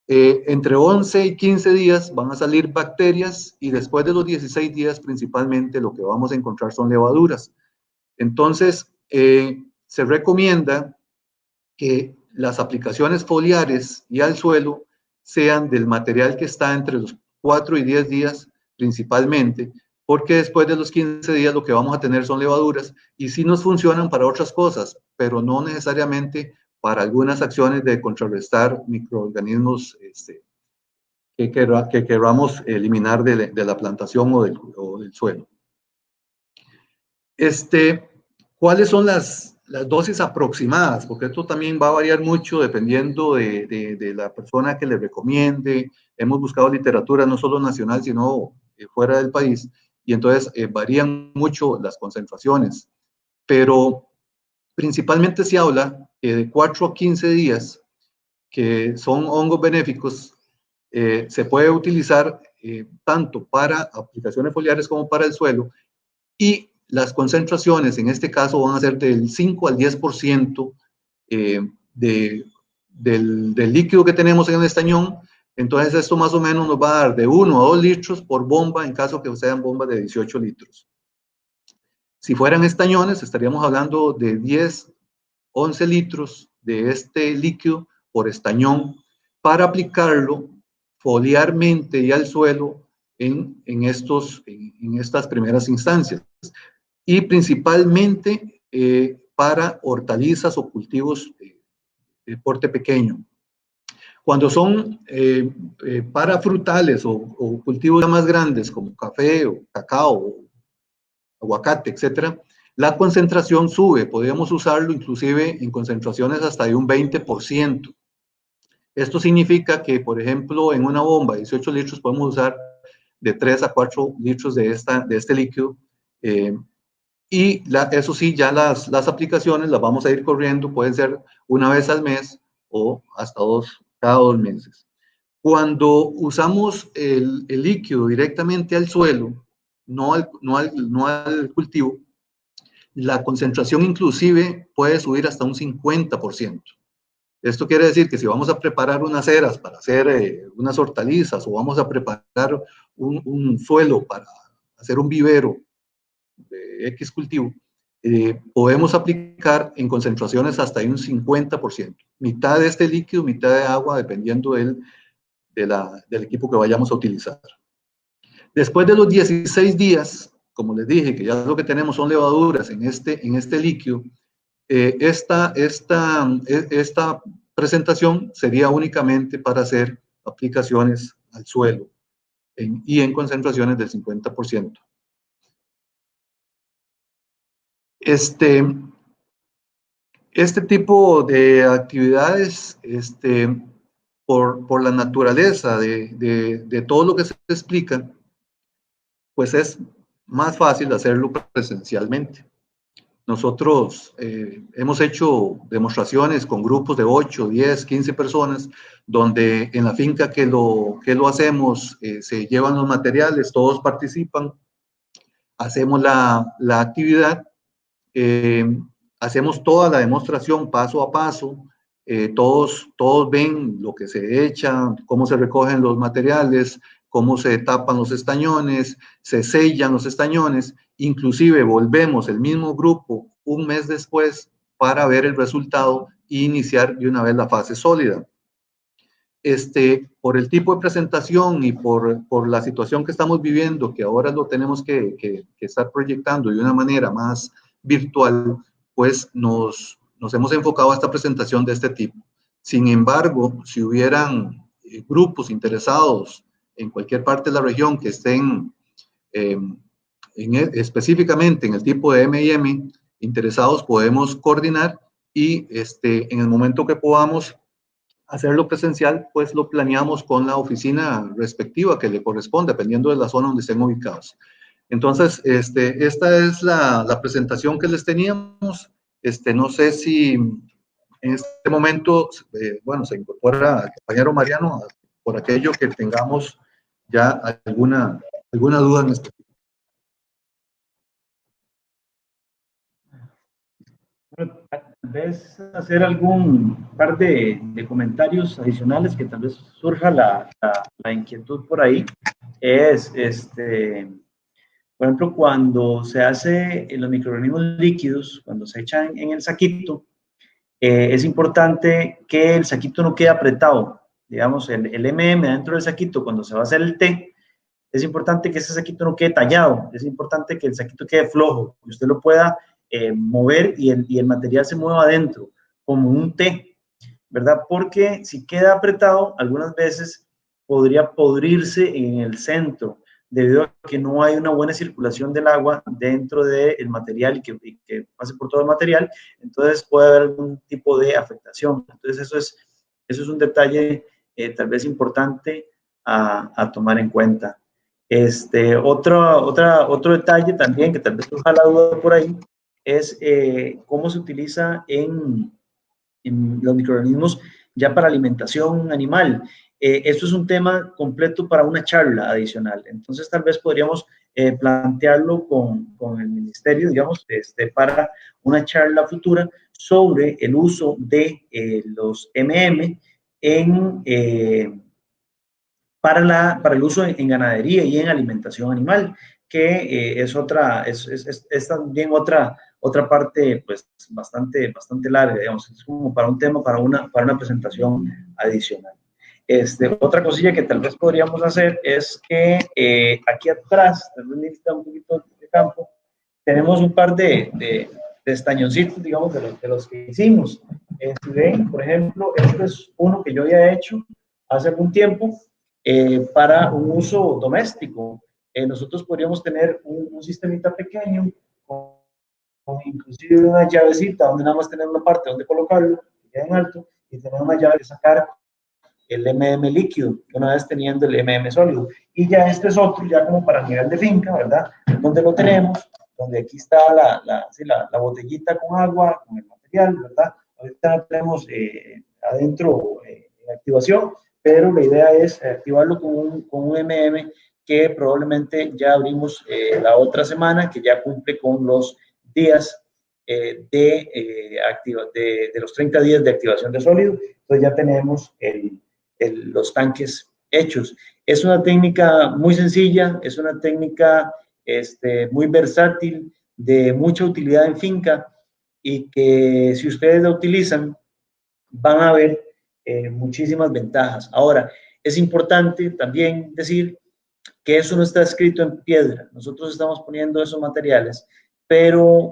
Entre 11 y 15 días van a salir bacterias y después de los 16 días principalmente lo que vamos a encontrar son levaduras. Entonces, se recomienda que las aplicaciones foliares y al suelo sean del material que está entre los 4 y 10 días principalmente, porque después de los 15 días lo que vamos a tener son levaduras y sí nos funcionan para otras cosas, pero no necesariamente para algunas acciones de contrarrestar microorganismos que queramos eliminar de la plantación o del suelo. ¿Cuáles son las dosis aproximadas? Porque esto también va a variar mucho dependiendo de la persona que le recomiende. Hemos buscado literatura no solo nacional, sino fuera del país, y entonces varían mucho las concentraciones. Pero principalmente se habla que de 4 a 15 días, que son hongos benéficos, se puede utilizar tanto para aplicaciones foliares como para el suelo, y las concentraciones en este caso van a ser del 5 al 10% del líquido que tenemos en el estañón. Entonces esto más o menos nos va a dar de 1 a 2 litros por bomba en caso que sean bombas de 18 litros. Si fueran estañones estaríamos hablando de 10, 11 litros de este líquido por estañón para aplicarlo foliarmente y al suelo en estas primeras instancias, y principalmente para hortalizas o cultivos de porte pequeño. Cuando son para frutales o cultivos más grandes como café o cacao, aguacate, etcétera, la concentración sube. Podríamos usarlo inclusive en concentraciones hasta de un 20%. Esto significa que, por ejemplo, en una bomba de 18 litros podemos usar de 3 a 4 litros de este líquido. Y eso sí, ya las aplicaciones las vamos a ir corriendo, pueden ser una vez al mes o hasta cada 2 meses. Cuando usamos el líquido directamente al suelo, no al cultivo, la concentración inclusive puede subir hasta un 50%. Esto quiere decir que si vamos a preparar unas eras para hacer unas hortalizas, o vamos a preparar un suelo para hacer un vivero de X cultivo, podemos aplicar en concentraciones hasta un 50%. Mitad de este líquido, mitad de agua, dependiendo del equipo que vayamos a utilizar. Después de los 16 días, como les dije, que ya lo que tenemos son levaduras en este líquido, esta presentación sería únicamente para hacer aplicaciones al suelo y en concentraciones del 50%. Este tipo de actividades, por la naturaleza de todo lo que se explica, pues es más fácil hacerlo presencialmente. Nosotros hemos hecho demostraciones con grupos de 8, 10, 15 personas, donde en la finca que lo hacemos se llevan los materiales, todos participan, hacemos la actividad, hacemos toda la demostración paso a paso, todos ven lo que se echa, cómo se recogen los materiales, cómo se tapan los estañones, se sellan los estañones, inclusive volvemos el mismo grupo un mes después para ver el resultado e iniciar de una vez la fase sólida. Por el tipo de presentación y por la situación que estamos viviendo, que ahora lo tenemos que estar proyectando de una manera más virtual, pues nos hemos enfocado a esta presentación de este tipo. Sin embargo, si hubieran grupos interesados en cualquier parte de la región que estén específicamente en el tipo de M&M interesados, podemos coordinar y en el momento que podamos hacerlo presencial, pues lo planeamos con la oficina respectiva que le corresponde, dependiendo de la zona donde estén ubicados. Entonces, esta es la presentación que les teníamos. No sé si en este momento, bueno, se incorpora el compañero Mariano, por aquello que tengamos ya alguna duda en este. Bueno, tal vez hacer algún par de comentarios adicionales que tal vez surja la inquietud por ahí. Es, por ejemplo, cuando se hace en los microorganismos líquidos, cuando se echan en el saquito, es importante que el saquito no quede apretado. Digamos, el M&M dentro del saquito, cuando se va a hacer el té, es importante que ese saquito no quede tallado, es importante que el saquito quede flojo, que usted lo pueda mover y el material se mueva adentro, como un té, ¿verdad? Porque si queda apretado, algunas veces podría podrirse en el centro, debido a que no hay una buena circulación del agua dentro del material y que pase por todo el material, entonces puede haber algún tipo de afectación. Entonces eso es un detalle tal vez importante a tomar en cuenta. Otro detalle también que tal vez surja la duda por ahí es cómo se utiliza en los microorganismos ya para alimentación animal. esto es un tema completo para una charla adicional. Entonces, tal vez podríamos plantearlo con el ministerio, digamos, para una charla futura sobre el uso de los para el uso en ganadería y en alimentación animal, que es también otra parte pues bastante larga, digamos, es como para un tema, para una presentación adicional. Otra cosilla que tal vez podríamos hacer es que aquí atrás, tal vez necesita un poquito de campo, tenemos un par de estañoncitos, digamos, de los que hicimos. Si ven, por ejemplo, este es uno que yo había hecho hace algún tiempo para un uso doméstico. Nosotros podríamos tener un sistemita pequeño con inclusive una llavecita donde nada más tenemos una parte donde colocarlo, que queda en alto, y tener una llave de sacar el MM líquido, una vez teniendo el MM sólido. Y ya este es otro, ya como para nivel de finca, ¿verdad? Donde lo tenemos, donde aquí está la botellita con agua, con el material, ¿verdad? Ahorita tenemos adentro en activación, pero la idea es activarlo con un MM que probablemente ya abrimos la otra semana, que ya cumple con los días de los 30 días de activación de sólido. Entonces ya tenemos los tanques hechos. Es una técnica muy sencilla, es una técnica muy versátil, de mucha utilidad en finca, y que si ustedes la utilizan van a ver muchísimas ventajas. Ahora, es importante también decir que eso no está escrito en piedra. Nosotros estamos poniendo esos materiales, pero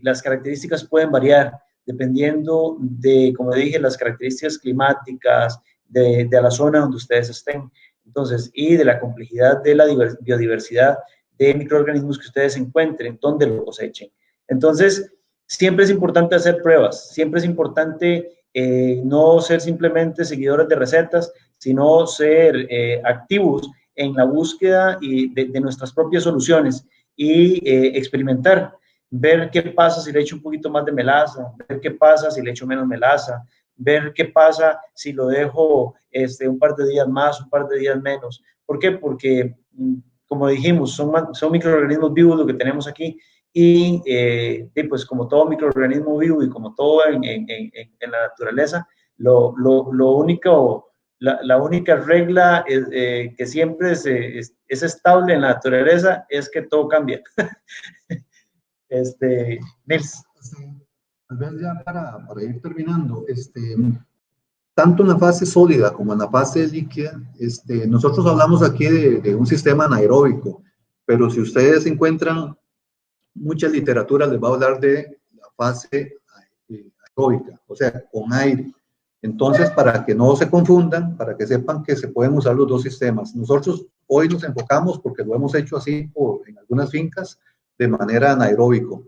las características pueden variar dependiendo de, como dije, las características climáticas, de la zona donde ustedes estén. Entonces, y de la complejidad de la biodiversidad de microorganismos que ustedes encuentren, donde lo cosechen. Entonces, siempre es importante hacer pruebas, siempre es importante no ser simplemente seguidores de recetas, sino ser activos en la búsqueda de nuestras propias soluciones y experimentar, ver qué pasa si le echo un poquito más de melaza, ver qué pasa si le echo menos melaza, ver qué pasa si lo dejo un par de días más, un par de días menos. ¿Por qué? Porque, como dijimos, son microorganismos vivos lo que tenemos aquí, y pues como todo microorganismo vivo y como todo en la naturaleza, la única regla que siempre es estable en la naturaleza es que todo cambia. Nils. Tal vez ya para ir terminando, tanto en la fase sólida como en la fase líquida, nosotros hablamos aquí de un sistema anaeróbico, pero si ustedes encuentran mucha literatura, les va a hablar de la fase aeróbica, o sea, con aire. Entonces, para que no se confundan, para que sepan que se pueden usar los dos sistemas. Nosotros hoy nos enfocamos, porque lo hemos hecho así en algunas fincas, de manera anaeróbico.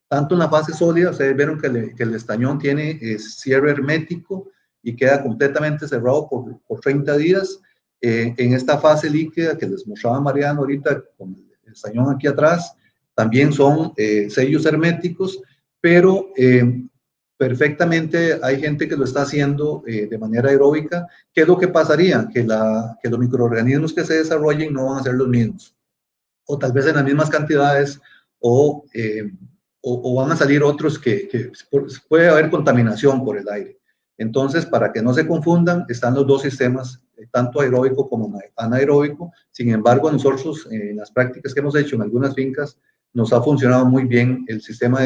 Tanto en la fase sólida, ustedes vieron que el estañón tiene cierre hermético y queda completamente cerrado por 30 días. En esta fase líquida que les mostraba Mariano ahorita, con el estañón aquí atrás, también son sellos herméticos, pero perfectamente hay gente que lo está haciendo de manera aeróbica. ¿Qué es lo que pasaría? Que los microorganismos que se desarrollen no van a ser los mismos, o tal vez en las mismas cantidades, o van a salir otros que puede haber contaminación por el aire. Entonces, para que no se confundan, están los dos sistemas, tanto aeróbico como anaeróbico. Sin embargo, nosotros en las prácticas que hemos hecho en algunas fincas, nos ha funcionado muy bien el sistema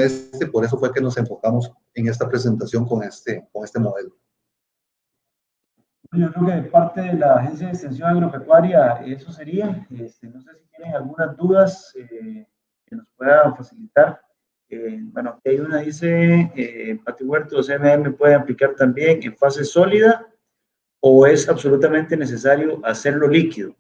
por eso fue que nos enfocamos en esta presentación con este modelo. Yo creo que de parte de la Agencia de Extensión Agropecuaria eso sería. No sé si tienen algunas dudas que nos puedan facilitar. Bueno, aquí hay una, dice, Pati Huerto, los MM pueden aplicar también en fase sólida o es absolutamente necesario hacerlo líquido.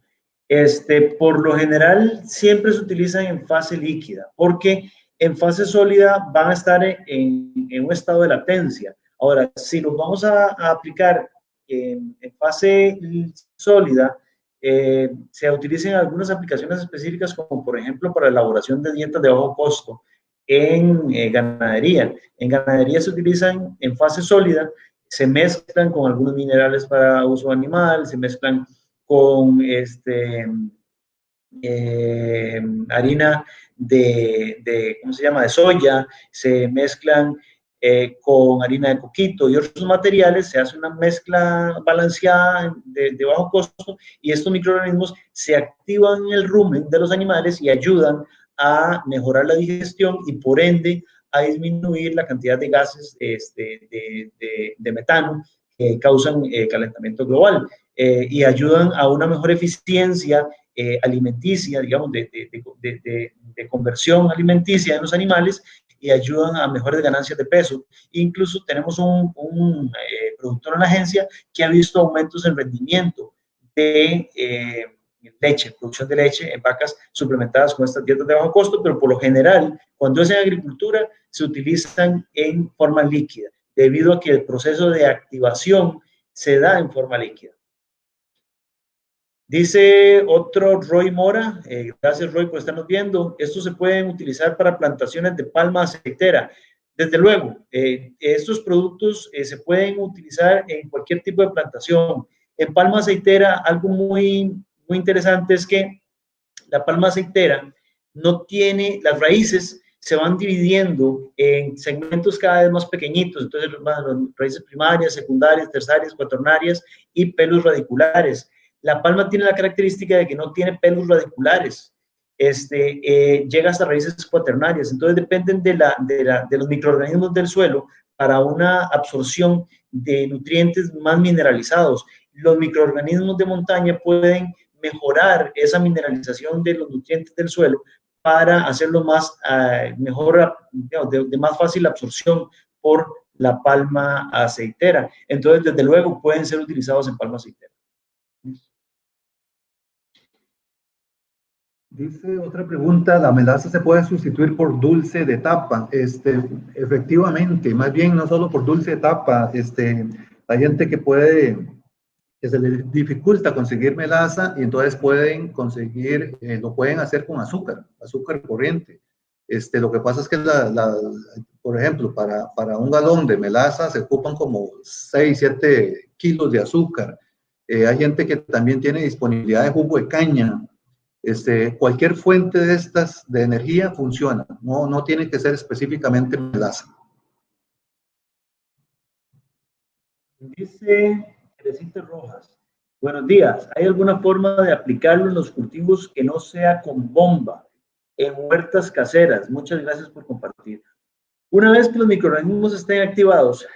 Por lo general siempre se utilizan en fase líquida, porque en fase sólida van a estar en un estado de latencia. Ahora, si los vamos a aplicar en fase sólida, se utilizan algunas aplicaciones específicas, como por ejemplo para elaboración de dietas de bajo costo en ganadería. En ganadería se utilizan en fase sólida se mezclan con algunos minerales para uso animal, se mezclan con harina ¿cómo se llama?, de soya, se mezclan con harina de coquito y otros materiales, se hace una mezcla balanceada de bajo costo, y estos microorganismos se activan en el rumen de los animales y ayudan a mejorar la digestión y por ende a disminuir la cantidad de gases de metano que causan calentamiento global, y ayudan a una mejor eficiencia alimenticia, digamos, de conversión alimenticia en los animales, y ayudan a mejores ganancias de peso. Incluso tenemos un productor en la agencia que ha visto aumentos en rendimiento de leche, producción de leche en vacas suplementadas con estas dietas de bajo costo, pero por lo general, cuando es en agricultura, se utilizan en forma líquida, debido a que el proceso de activación se da en forma líquida. Dice otro Roy Mora, gracias Roy por estarnos viendo, estos se pueden utilizar para plantaciones de palma aceitera. Desde luego, estos productos se pueden utilizar en cualquier tipo de plantación. En palma aceitera, algo muy interesante es que la palma aceitera no tiene, las raíces se van dividiendo en segmentos cada vez más pequeñitos, entonces las raíces primarias, secundarias, terciarias, cuaternarias y pelos radiculares. La palma tiene la característica de que no tiene pelos radiculares, llega hasta raíces cuaternarias, entonces dependen de los microorganismos del suelo para una absorción de nutrientes más mineralizados. Los microorganismos de montaña pueden mejorar esa mineralización de los nutrientes del suelo para hacerlo más, mejor, de más fácil absorción por la palma aceitera. Entonces, desde luego, pueden ser utilizados en palma aceitera. Dice otra pregunta, ¿la melaza se puede sustituir por dulce de tapa? Efectivamente, más bien no solo por dulce de tapa, hay gente que se les dificulta conseguir melaza y entonces pueden conseguir, lo pueden hacer con azúcar corriente. Lo que pasa es que, por ejemplo, para un galón de melaza se ocupan como 6, 7 kilos de azúcar. Hay gente que también tiene disponibilidad de jugo de caña. Cualquier fuente de estas de energía funciona, no tiene que ser específicamente melaza. Dice Teresita Rojas, buenos días, ¿hay alguna forma de aplicarlo en los cultivos que no sea con bomba, en huertas caseras? Muchas gracias por compartir. Una vez que los microorganismos estén activados,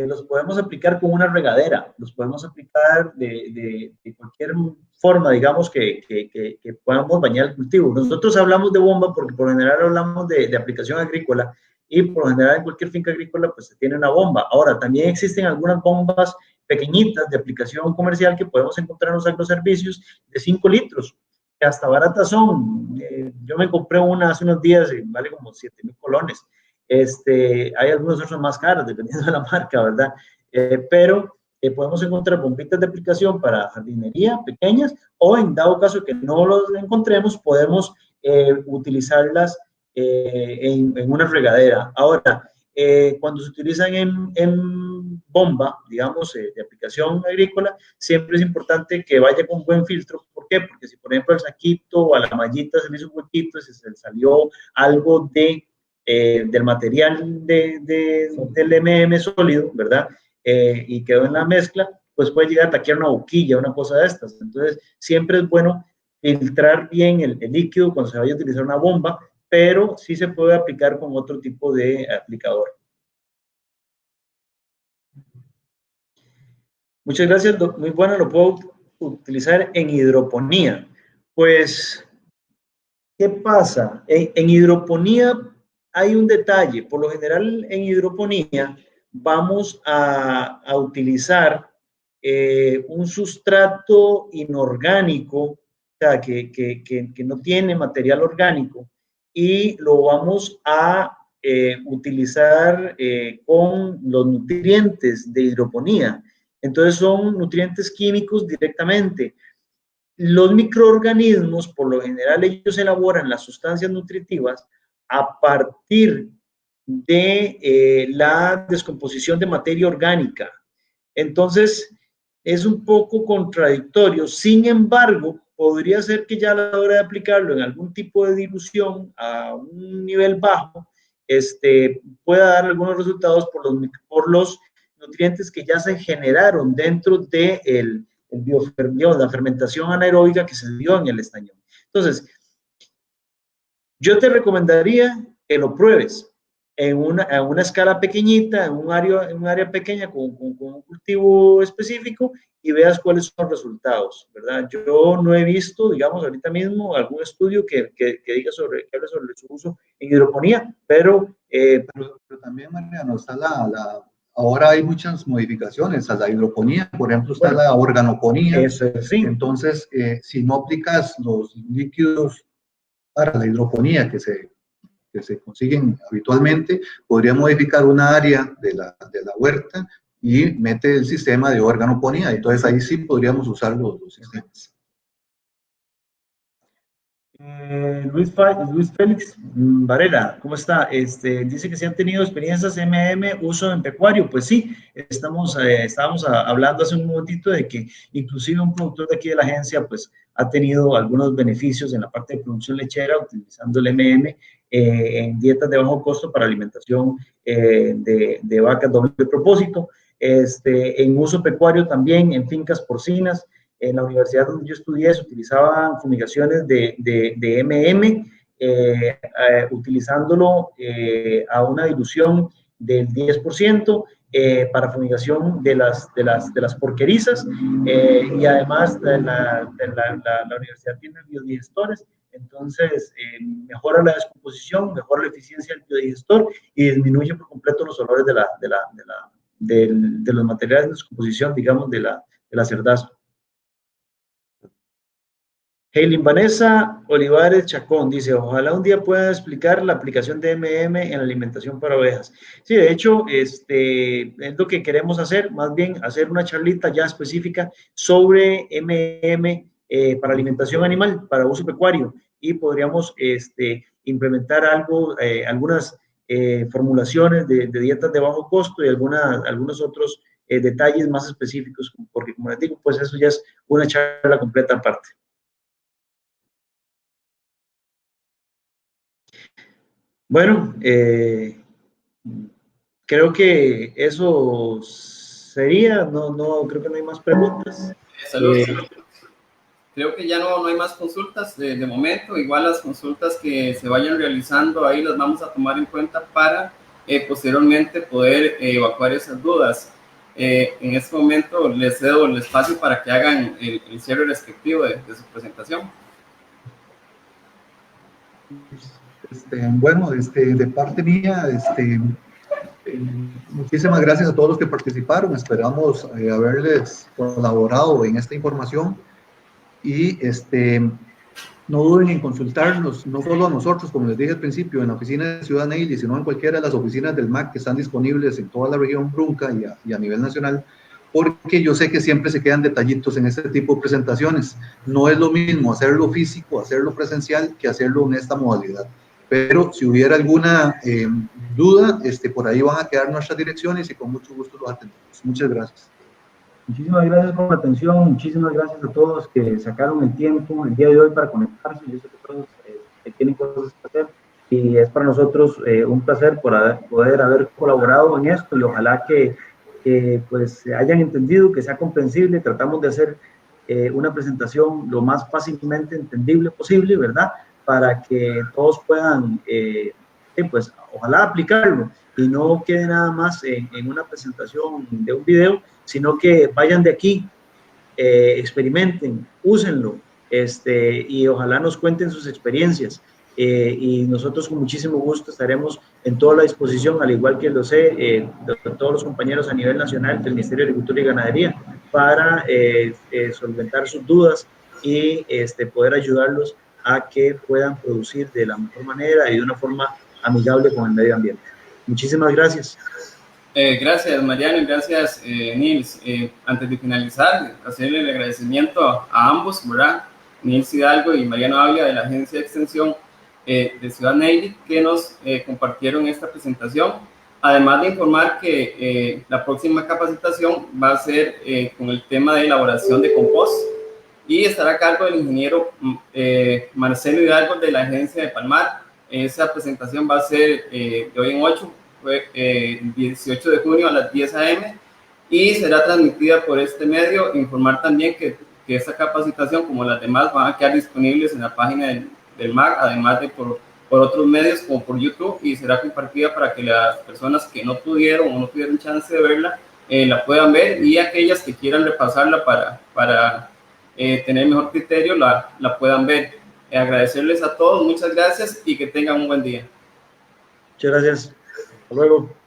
los podemos aplicar con una regadera, los podemos aplicar de cualquier forma, digamos, que podamos bañar el cultivo. Nosotros hablamos de bomba porque por lo general hablamos de aplicación agrícola, y por lo general en cualquier finca agrícola pues se tiene una bomba. Ahora, también existen algunas bombas pequeñitas de aplicación comercial que podemos encontrar en los agroservicios de 5 litros, que hasta baratas son. Yo me compré una hace unos días y vale como 7,000 colones. Hay algunos otros más caros, dependiendo de la marca, ¿verdad? Pero podemos encontrar bombitas de aplicación para jardinería pequeñas, o en dado caso que no los encontremos, podemos utilizarlas en una regadera. Ahora, cuando se utilizan en bomba, digamos, de aplicación agrícola, siempre es importante que vaya con buen filtro. ¿Por qué? Porque si, por ejemplo, al saquito o a la mallita se le hizo un huequito, si se le salió algo del material del MM sólido, ¿verdad? Y quedó en la mezcla, pues puede llegar a taquear una boquilla, una cosa de estas. Entonces, siempre es bueno filtrar bien el líquido cuando se vaya a utilizar una bomba, pero sí se puede aplicar con otro tipo de aplicador. Muchas gracias, muy bueno, lo puedo utilizar en hidroponía. Pues, ¿qué pasa? En hidroponía hay un detalle. Por lo general, en hidroponía vamos a utilizar un sustrato inorgánico, o sea, que no tiene material orgánico, y lo vamos a utilizar con los nutrientes de hidroponía. Entonces son nutrientes químicos directamente. Los microorganismos, por lo general, ellos elaboran las sustancias nutritivas a partir de la descomposición de materia orgánica. Entonces, es un poco contradictorio. Sin embargo, podría ser que ya a la hora de aplicarlo en algún tipo de dilución a un nivel bajo, pueda dar algunos resultados por los nutrientes que ya se generaron dentro de la fermentación anaeróbica que se dio en el estañón. Entonces, yo te recomendaría que lo pruebes en una escala pequeñita, en un área pequeña con un cultivo específico y veas cuáles son los resultados, ¿verdad? Yo no he visto, digamos, ahorita mismo algún estudio que diga que hable sobre su uso en hidroponía, pero también, Mariano, está ahora hay muchas modificaciones a la hidroponía, por ejemplo, está la organoponía. Eso, sí. Entonces, si no aplicas los líquidos para la hidroponía que se consiguen habitualmente, podría modificar una área de la huerta y mete el sistema de organoponía. Entonces ahí sí podríamos usar los sistemas. Luis Félix Varela, ¿cómo está? Dice que si han tenido experiencias uso en pecuario. Pues sí, estábamos hablando hace un momentito de que inclusive un productor de aquí de la agencia pues ha tenido algunos beneficios en la parte de producción lechera utilizando el en dietas de bajo costo para alimentación de vacas doble propósito, en uso pecuario también en fincas porcinas. En la universidad donde yo estudié se utilizaban fumigaciones de utilizándolo a una dilución del 10% para fumigación de las porquerizas, y además la universidad tiene biodigestores, entonces mejora la descomposición, mejora la eficiencia del biodigestor y disminuye por completo los olores de los materiales de descomposición, digamos, de la cerdaza. Heilin Vanessa Olivares Chacón dice, ojalá un día pueda explicar la aplicación de en la alimentación para ovejas. Sí, de hecho, es lo que queremos hacer, más bien hacer una charlita ya específica sobre para alimentación animal, para uso pecuario, y podríamos implementar algunas formulaciones de dietas de bajo costo y algunos otros detalles más específicos, porque como les digo, pues eso ya es una charla completa aparte. Bueno, creo que eso sería, creo que no hay más preguntas. Saludos. Creo que ya no hay más consultas de momento. Igual las consultas que se vayan realizando ahí las vamos a tomar en cuenta para posteriormente poder evacuar esas dudas. En este momento les cedo el espacio para que hagan el cierre respectivo de su presentación. Bueno, de parte mía, muchísimas gracias a todos los que participaron. Esperamos haberles colaborado en esta información y no duden en consultarnos, no solo a nosotros, como les dije al principio, en la oficina de Ciudad Neily, sino en cualquiera de las oficinas del MAC que están disponibles en toda la región Brunca y a nivel nacional, porque yo sé que siempre se quedan detallitos en este tipo de presentaciones. No es lo mismo hacerlo físico, hacerlo presencial, que hacerlo en esta modalidad. Pero si hubiera alguna duda, por ahí van a quedar nuestras direcciones y con mucho gusto los atendemos. Muchas gracias. Muchísimas gracias por la atención, muchísimas gracias a todos que sacaron el tiempo el día de hoy para conectarse. Yo sé que todos tienen cosas que hacer y es para nosotros un placer poder haber colaborado en esto y ojalá que pues hayan entendido, que sea comprensible. Tratamos de hacer una presentación lo más fácilmente entendible posible, ¿verdad? Para que todos puedan, pues, ojalá aplicarlo y no quede nada más en una presentación de un video, sino que vayan de aquí, experimenten, úsenlo, y ojalá nos cuenten sus experiencias. Y nosotros con muchísimo gusto estaremos en toda la disposición, al igual que lo sé, de todos los compañeros a nivel nacional del Ministerio de Agricultura y Ganadería, para solventar sus dudas y poder ayudarlos a que puedan producir de la mejor manera y de una forma amigable con el medio ambiente. Muchísimas gracias. Gracias, Mariano, y gracias, Nils. Antes de finalizar, hacerle el agradecimiento a ambos, ¿verdad? Nils Hidalgo y Mariano Ávila de la Agencia de Extensión, de Ciudad Neyly que nos compartieron esta presentación. Además de informar que la próxima capacitación va a ser con el tema de elaboración de compost y estará a cargo del ingeniero Marcelo Hidalgo de la agencia de Palmar. Esa presentación va a ser de hoy en 8, 18 de junio a las 10 a.m. y será transmitida por este medio. Informar también que esta capacitación, como las demás, van a quedar disponibles en la página del MAC, además de por otros medios como por YouTube, y será compartida para que las personas que no pudieron o no tuvieron chance de verla la puedan ver, y aquellas que quieran repasarla para tener mejor criterio la puedan ver. Agradecerles a todos, muchas gracias y que tengan un buen día. Muchas gracias. Hasta luego.